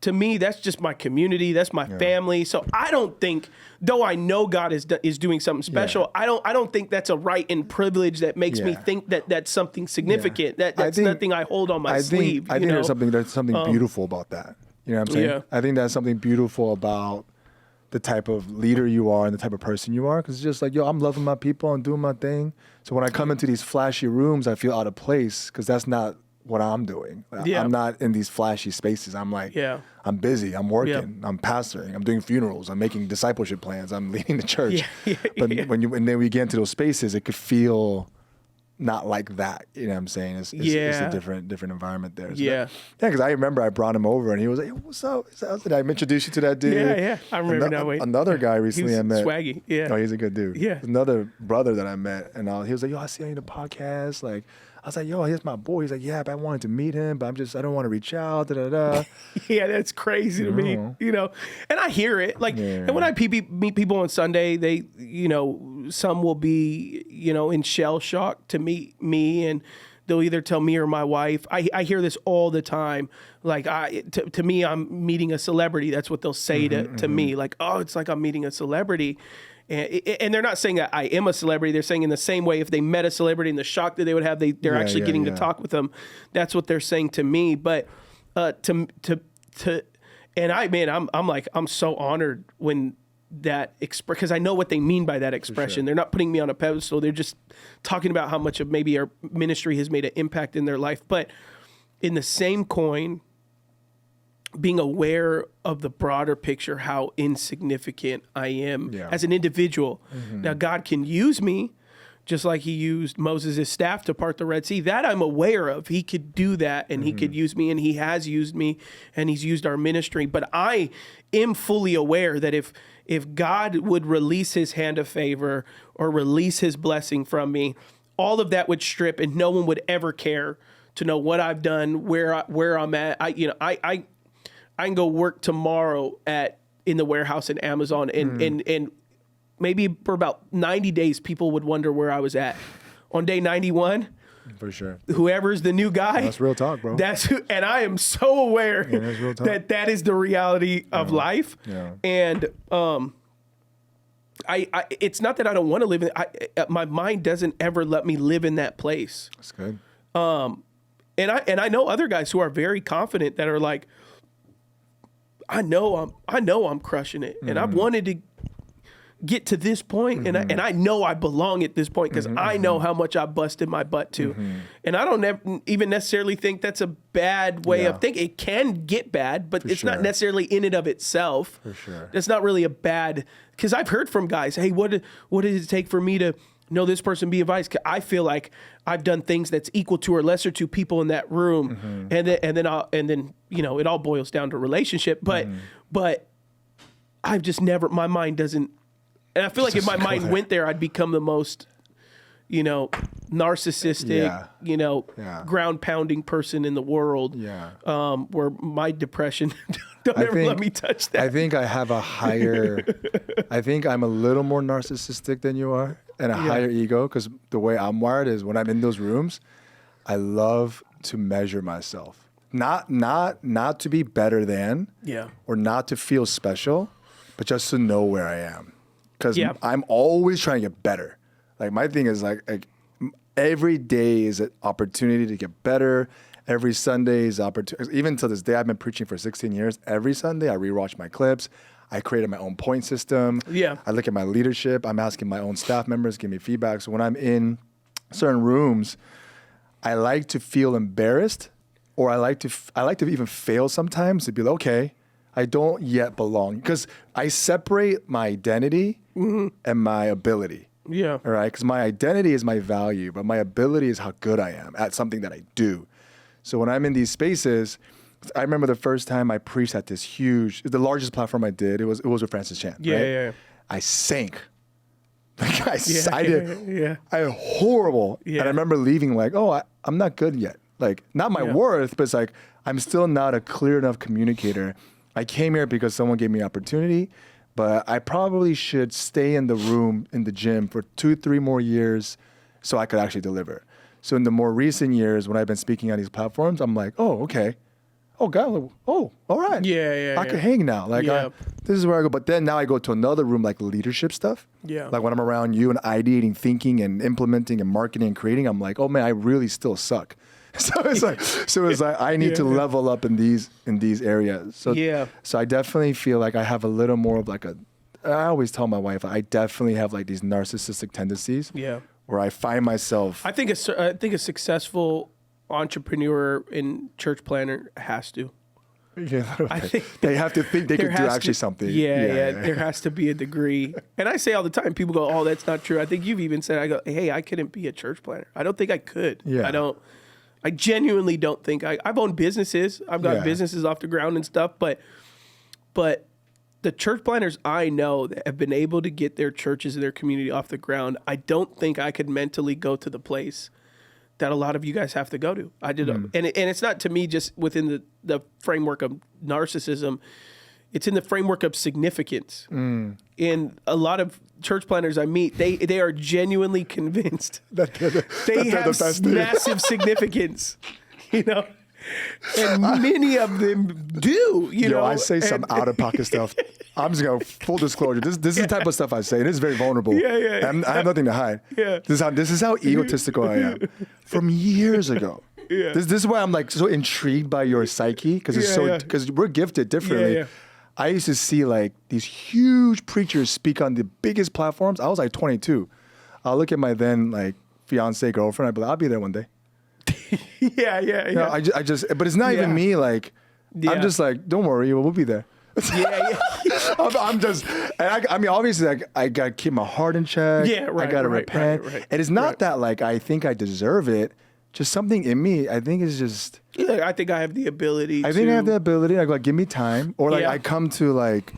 that's just my community. That's my family. So I don't think, though I know God is doing something special, I don't think that's a right and privilege that makes me think that that's something significant. That's nothing I hold on my sleeve. I think there's something beautiful about that. You know what I'm saying? Yeah. I think that's something beautiful about the type of leader you are and the type of person you are. Because it's just like, I'm loving my people and doing my thing. So when I come into these flashy rooms, I feel out of place because that's not what I'm doing. I'm not in these flashy spaces. I'm like, I'm busy. I'm working. I'm pastoring. I'm doing funerals. I'm making discipleship plans. I'm leading the church. But when then we get into those spaces, it could feel not like that. You know what I'm saying? It's a different environment there. So because I remember I brought him over and he was like, what's up? Did I introduce you to that dude? Yeah. I remember now. Another guy recently I met. Swaggy. Yeah. Oh, he's a good dude. Yeah. Another brother that I met and he was like, I see you on the podcast. Like, I was like, here's my boy. He's like, but I wanted to meet him, but I don't want to reach out. Yeah, that's crazy to me, and I hear it. And when I meet people on Sunday, they, some will be, in shell shock to meet me, and they'll either tell me or my wife. I hear this all the time. Like, to me, I'm meeting a celebrity. That's what they'll say to me. Like, oh, it's like I'm meeting a celebrity. And they're not saying that I am a celebrity. They're saying in the same way, if they met a celebrity and the shock that they would have, they're actually getting to talk with them. That's what they're saying to me. But I'm so honored when that because I know what they mean by that expression. Sure. They're not putting me on a pedestal. They're just talking about how much of maybe our ministry has made an impact in their life. But in the same coin, being aware of the broader picture, how insignificant I am as an individual. Now, God can use me just like he used Moses' staff to part the Red Sea. That I'm aware of. He could do that, and he could use me, and he has used me, and he's used our ministry. But I am fully aware that if God would release his hand of favor or release his blessing from me, all of that would strip, and no one would ever care to know what I've done, where I'm at. I can go work tomorrow in the warehouse in Amazon and maybe for about 90 days, people would wonder where I was at. On day 91, for sure, whoever's the new guy. That's real talk, bro. And I am so aware that is the reality of life. Yeah. And it's not that I don't want to live in my mind doesn't ever let me live in that place. That's good. And I know other guys who are very confident that are like, I know I'm crushing it, and I've wanted to get to this point, and I know I belong at this point because I know how much I busted my butt to, and I don't even necessarily think that's a bad way of thinking. It can get bad, but it's not necessarily in and of itself. For sure, it's not really a bad. Because I've heard from guys, hey, what does it take for me to know this person, be advised? 'Cause I feel like I've done things that's equal to or lesser to people in that room, and then it all boils down to relationship. But I've just never. My mind doesn't. And I feel like if my mind went there, I'd become the most, narcissistic, ground pounding person in the world. Yeah. Where my depression don't ever let me touch that. I think I have I think I'm a little more narcissistic than you are and a higher ego, because the way I'm wired is when I'm in those rooms, I love to measure myself. Not to be better than or not to feel special, but just to know where I am. Because I'm always trying to get better. Like, my thing is like every day is an opportunity to get better. Every Sunday is opportunity. Even to this day, I've been preaching for 16 years. Every Sunday, I rewatch my clips. I created my own point system. Yeah. I look at my leadership. I'm asking my own staff members, give me feedback. So when I'm in certain rooms, I like to feel embarrassed, or I like to even fail sometimes to be like, okay, I don't yet belong, because I separate my identity and my ability. Yeah. All right. Because my identity is my value, but my ability is how good I am at something that I do. So when I'm in these spaces, I remember the first time I preached at this the largest platform I did, it was with Francis Chan. Yeah, right? yeah. I sank. Like I I horrible. Yeah. And I remember leaving like, I'm not good yet. Like, not my worth, but it's like, I'm still not a clear enough communicator. I came here because someone gave me opportunity, but I probably should stay in the room in the gym for 2-3 more years so I could actually deliver. So in the more recent years, when I've been speaking on these platforms, I'm like, oh, okay. Oh, God. Oh, all right. Yeah. I can hang now. Like, this is where I go. But then now I go to another room, like leadership stuff. Yeah. Like when I'm around you and ideating, thinking, and implementing, and marketing and creating, I'm like, oh man, I really still suck. So it's like I need to level up in these areas. So I definitely feel like I have a little more of like I always tell my wife, I definitely have like these narcissistic tendencies. Yeah. Where I find myself. I think a successful entrepreneur and church planner has to. Yeah, I think they have to think they could do actually something. Yeah. There has to be a degree. And I say all the time, people go, "Oh, that's not true." I think you've even said, "I go, hey, I couldn't be a church planner. I don't think I could. Yeah. I genuinely don't think I've owned businesses. I've got businesses off the ground and stuff, but the church planners I know that have been able to get their churches and their community off the ground, I don't think I could mentally go to the place that a lot of you guys have to go to. I did, and it's not to me just within the framework of narcissism. It's in the framework of significance. And a lot of church planners I meet, they are genuinely convinced that they have massive significance, you know. And many of them do, you know. I say some out of pocket stuff. I'm just going to full disclosure. This is the type of stuff I say. It is very vulnerable. Yeah. I have nothing to hide. Yeah. This is how egotistical I am. From years ago. Yeah. This is why I'm like so intrigued by your psyche because we're gifted differently. Yeah. I used to see like these huge preachers speak on the biggest platforms. I was like 22. I'll look at my then like fiance girlfriend. I'd be like, I'll be there one day. Yeah. No, I just, but it's not even me. Like, I'm just like, don't worry, we'll be there. Yeah. I'm just, and I mean, obviously, like, I gotta keep my heart in check. Yeah, right. I gotta repent. Right. And it's not that like I think I deserve it. Just something in me. I think is just. Yeah, I think I have the ability. I think I have the ability. Like, give me time, or like Yeah. I come to like,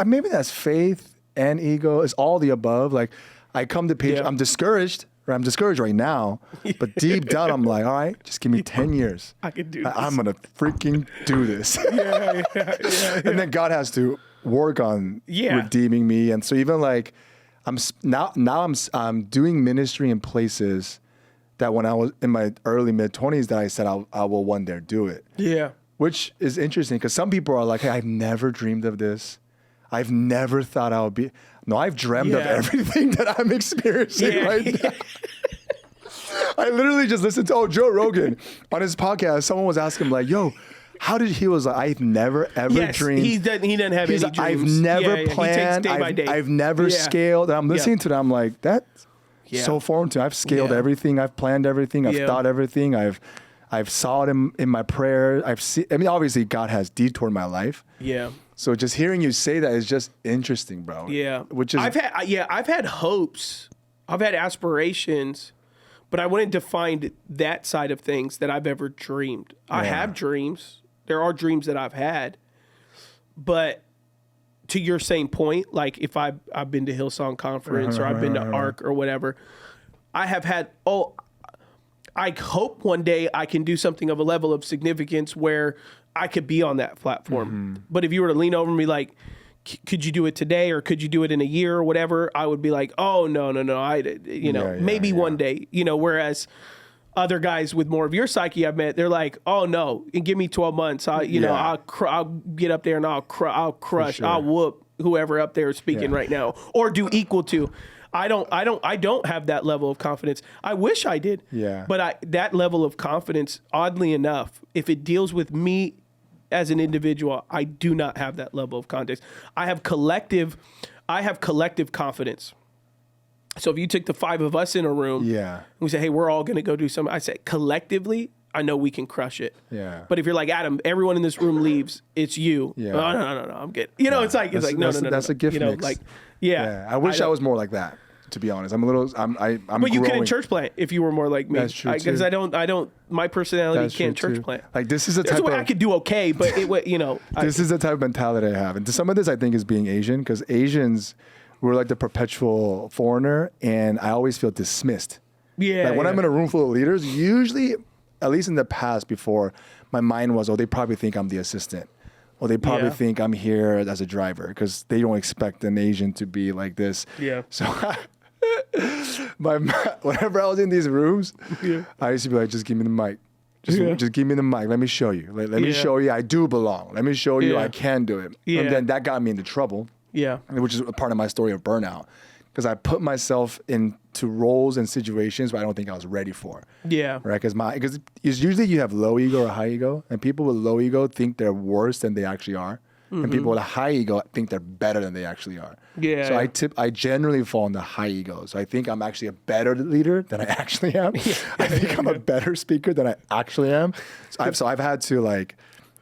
maybe that's faith and ego. It's all the above. Like, I come to page. Yeah. I'm discouraged. I'm discouraged right now, but deep down, I'm like, all right, just give me 10 years. I can do this. I'm going to freaking do this. Yeah. And then God has to work on redeeming me. And so even like, I'm doing ministry in places that when I was in my early mid-20s that I said I will one day do it. Yeah. Which is interesting because some people are like, hey, I've never dreamed of this. I've never thought I would be. No, I've dreamt of everything that I'm experiencing right now. I literally just listened to Joe Rogan on his podcast. Someone was asking him like, yo, how did he was like, I've never ever dreamed. He doesn't have any dreams. I've never planned. He takes day by day. I've never scaled. And I'm listening to that. I'm like, that's so foreign to me. I've scaled everything. I've planned everything. I've thought everything. I've saw it in my prayer. Obviously God has detoured my life. Yeah. So just hearing you say that is just interesting, bro. Yeah. Which is I've had hopes. I've had aspirations, but I wouldn't define that side of things that I've ever dreamed. I have dreams. There are dreams that I've had. But to your same point, like if I've been to Hillsong Conference or I've been to ARC or whatever, I have had, I hope one day I can do something of a level of significance where I could be on that platform. Mm-hmm. But if you were to lean over and be like, could you do it today or could you do it in a year or whatever? I would be like, oh, no. Maybe one day, whereas other guys with more of your psyche I've met, they're like, oh no, and give me 12 months. I'll get up there and I'll crush, I'll whoop whoever up there is speaking right now or do equal to. I don't have that level of confidence. I wish I did. Yeah. But that level of confidence, oddly enough, if it deals with me as an individual, I do not have that level of context. I have collective confidence. So if you took the 5 of us in a room, and we say, hey, we're all going to go do something. I say collectively, I know we can crush it. Yeah. But if you're like, Adam, everyone in this room leaves, it's you. Yeah. Oh, no, I'm good. You know, it's like no. That's a gift You know, mix. like, yeah. I wish I was more like that. To be honest, I'm But you growing. couldn't church plant if you were more like me. That's true, Because too. I don't. My personality That's can't true, church too. plant. Like this is a There's type a way of I could do okay, but this is the type of mentality I have, and some of this I think is being Asian, because Asians, we're like the perpetual foreigner, and I always feel dismissed. Yeah. Like when I'm in a room full of leaders, usually, at least in the past before, my mind was, oh, they probably think I'm the assistant. Or they probably think I'm here as a driver, because they don't expect an Asian to be like this. Yeah. So whenever I was in these rooms, I used to be like, just give me the mic. Just give me the mic. Let me show you. Let me show you I do belong. Let me show you I can do it. Yeah. And then that got me into trouble. Yeah. Which is a part of my story of burnout. Because I put myself into roles and situations where I don't think I was ready for. Yeah. Right? Because usually you have low ego or high ego, and people with low ego think they're worse than they actually are. And people with a high ego think they're better than they actually are. Yeah. So I generally fall in the high ego. So I think I'm actually a better leader than I actually am. I think I'm a better speaker than I actually am. So I've had to like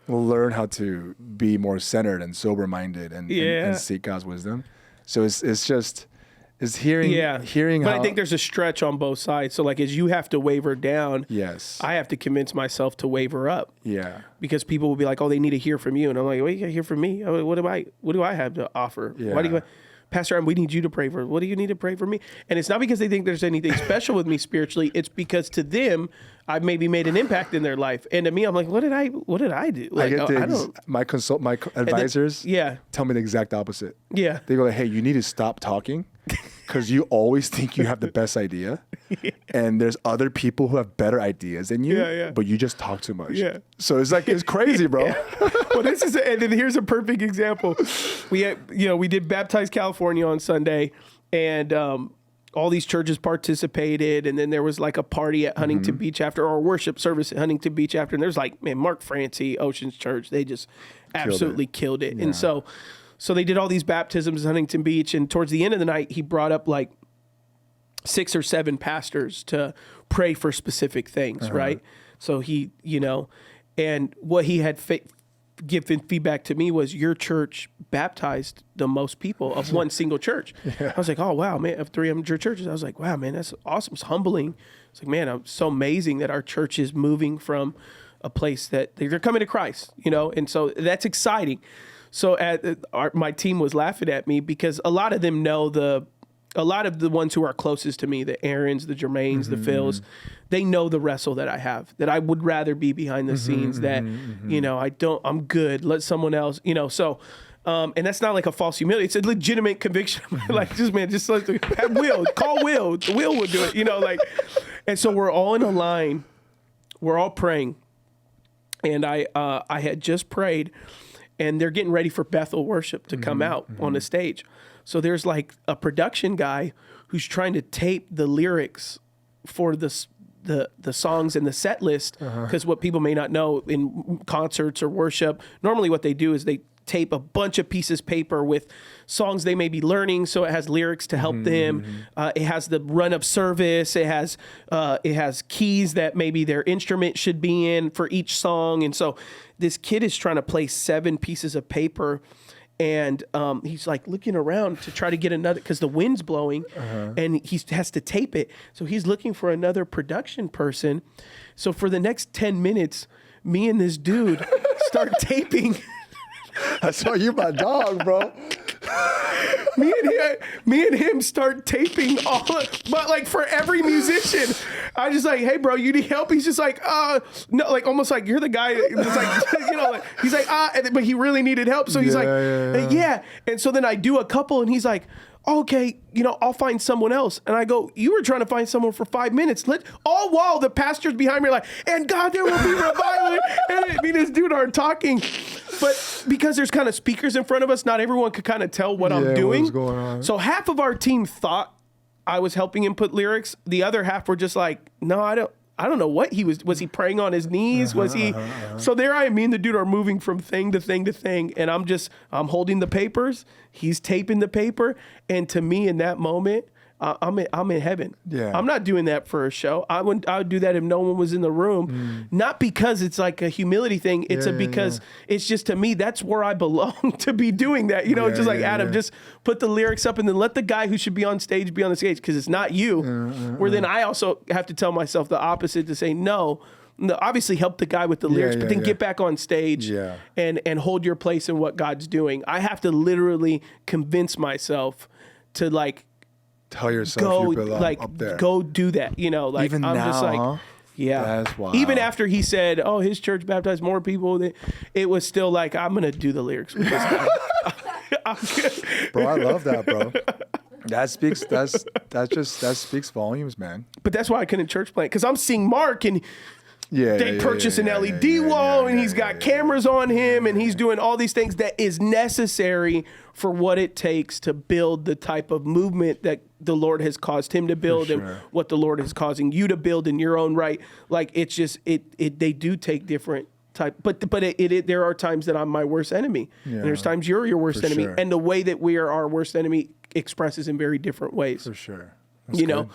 learn how to be more centered and sober minded and seek God's wisdom. So it's just hearing but how, I think there's a stretch on both sides. So like as you have to waver down, yes, I have to convince myself to waver up. Yeah. Because people will be like, oh, they need to hear from you. And I'm like, what do you got to hear from me? What do I have to offer? Yeah. Why do you, Pastor Adam, we need you to pray for. What do you need to pray for me? And it's not because they think there's anything special with me spiritually. It's because to them, I've maybe made an impact in their life. And to me, I'm like, what did I do? Like, I get my advisors tell me the exact opposite. Yeah. They go like, hey, you need to stop talking because you always think you have the best idea. And there's other people who have better ideas than you, but you just talk too much. Yeah. So it's like, it's crazy, bro. Well, and then here's a perfect example. We did Baptize California on Sunday, and all these churches participated, and then there was like a party at Huntington Beach after, or a worship service at Huntington Beach after, and there's like, man, Mark Francie, Oceans Church, they just absolutely killed it. Yeah. And so they did all these baptisms at Huntington Beach, and towards the end of the night, he brought up like 6 or 7 pastors to pray for specific things, right? So he, and what he had given feedback to me was, your church baptized the most people of one single church. I was like, oh, wow, man, of 300 churches. I was like, wow, man, that's awesome. It's humbling. It's like, man, it's so amazing that our church is moving from a place that they're coming to Christ, and so that's exciting. So my team was laughing at me because a lot of them know a lot of the ones who are closest to me, the Aarons, the Jermaines, the Phils, they know the wrestle that I have, that I would rather be behind the scenes, that, I'm good. Let someone else, so, and that's not like a false humility. It's a legitimate conviction. Like, just have Will, call Will. Will will do it, and so we're all in a line. We're all praying. And I had just prayed, and they're getting ready for Bethel worship to come out on the stage. So there's like a production guy who's trying to tape the lyrics for the songs in the set list, because what people may not know in concerts or worship, normally what they do is they tape a bunch of pieces of paper with songs they may be learning, so it has lyrics to help them. It has the run of service. It has keys that maybe their instrument should be in for each song. And so this kid is trying to play 7 pieces of paper, and he's like looking around to try to get another, because the wind's blowing, and he has to tape it. So he's looking for another production person. So for the next 10 minutes, me and this dude start taping. I saw you, my dog, bro. Me and him start taping but like for every musician, I just like, hey, bro, you need help? He's just like, no, like almost like you're the guy. It's like, he's like, but he really needed help. So he's yeah. And so then I do a couple, and he's like, okay, I'll find someone else. And I go, you were trying to find someone for 5 minutes. All while the pastors behind me are like, and God, there will be revival. And me and this dude aren't talking. But because there's kind of speakers in front of us, not everyone could kind of tell what I'm doing. What's going on? So half of our team thought I was helping him put lyrics. The other half were just like, no, I don't know what he was he praying on his knees? Was he? So there I am, me and the dude are moving from thing to thing to thing. And I'm holding the papers. He's taping the paper. And to me in that moment, I'm in heaven. Yeah. I'm not doing that for a show. I would do that if no one was in the room. Not because it's like a humility thing. It's because it's just, to me, that's where I belong to be doing that. You know, just like Adam, just put the lyrics up and then let the guy who should be on stage be on the stage, because it's not you. Where then I also have to tell myself the opposite, to say no, obviously help the guy with the lyrics, but then get back on stage and hold your place in what God's doing. I have to literally convince myself to like, tell yourself you belong up there. Go do that. You know, like even I'm now, just like, huh? yeah. That's wild. Even after he said, "Oh, his church baptized more people," it was still like, I'm gonna do the lyrics with this guy. Bro, I love that, bro. That speaks volumes, man. But that's why I couldn't church plant, because I'm seeing Mark and they purchased an LED wall and he's got cameras on him and he's doing all these things that is necessary for what it takes to build the type of movement that the Lord has caused him to build and what the Lord is causing you to build in your own right. Like, it's just, they do take different type, but there are times that I'm my worst enemy, and there's times you're your worst enemy, and the way that we are our worst enemy expresses in very different ways. For sure. You know,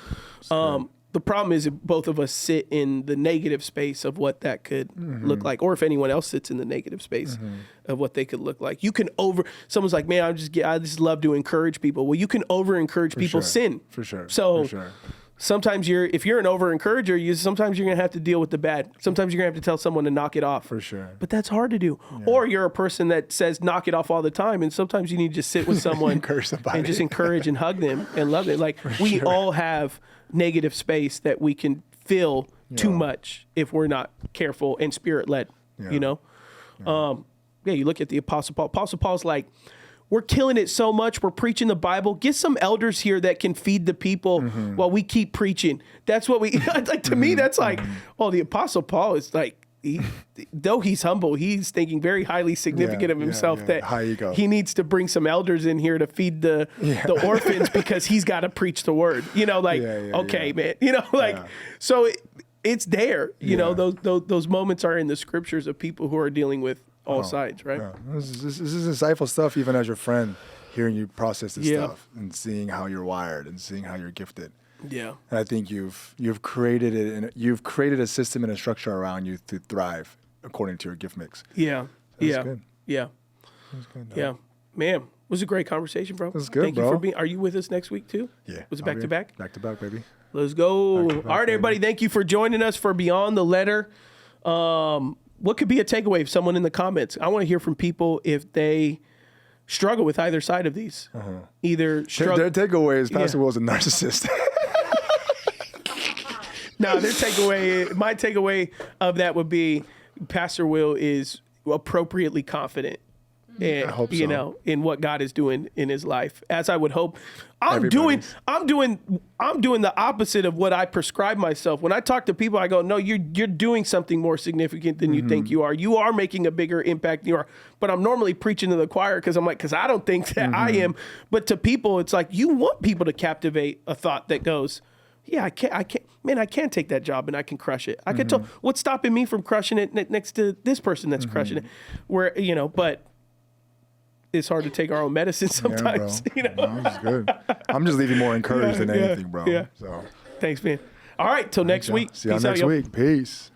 the problem is if both of us sit in the negative space of what that could look like, or if anyone else sits in the negative space of what they could look like. You can someone's like, man, I just love to encourage people. Well, you can over encourage people's sin. For sure. So sometimes if you're an over encourager, sometimes you're going to have to deal with the bad. Sometimes you're going to have to tell someone to knock it off. For sure. But that's hard to do. Or you're a person that says knock it off all the time, and sometimes you need to just sit with someone and just encourage and hug them and love them. Like, we all have negative space that we can fill too much if we're not careful and spirit-led, you know? You look at the Apostle Paul. Apostle Paul's like, we're killing it so much. We're preaching the Bible. Get some elders here that can feed the people while we keep preaching. That's what we, like, to me, that's like, oh, the Apostle Paul is like, though he's humble, he's thinking very highly significant of himself that high ego. He needs to bring some elders in here to feed the orphans because he's got to preach the word. You know, like, man, you know, like, so it's there. You know, those moments are in the scriptures of people who are dealing with all sides, right? Yeah. This is insightful stuff, even as your friend, hearing you process this stuff and seeing how you're wired and seeing how you're gifted. Yeah. And I think you've created it, and you've created a system and a structure around you to thrive according to your gift mix. Yeah. That's good. Yeah. That's good. Yeah. Man, it was a great conversation, bro. That's good, Thank bro. you for being. Are you with us next week too? Yeah. Was it back to back? Back to back, baby. Let's go. Back to back, All right, everybody. Thank you for joining us for Beyond the Letter. What could be a takeaway of someone in the comments? I want to hear from people if they struggle with either side of these. Either struggle. Their takeaway is Pastor Will's a narcissist. No, my takeaway of that would be Pastor Will is appropriately confident. And, I hope so. You know, in what God is doing in his life, as I would hope. I'm doing the opposite of what I prescribe myself. When I talk to people, I go, no, you're doing something more significant than you think you are. You are making a bigger impact than you are. But I'm normally preaching to the choir because I don't think that I am. But to people, it's like, you want people to captivate a thought that goes, yeah, I can't take that job and I can crush it. I can tell what's stopping me from crushing it next to this person that's crushing it. Where, you know, but it's hard to take our own medicine sometimes. Yeah, you know, no, it's good. I'm just leaving more encouraged than anything, bro. Yeah. So thanks, man. All right, till next week. See you next week. Peace.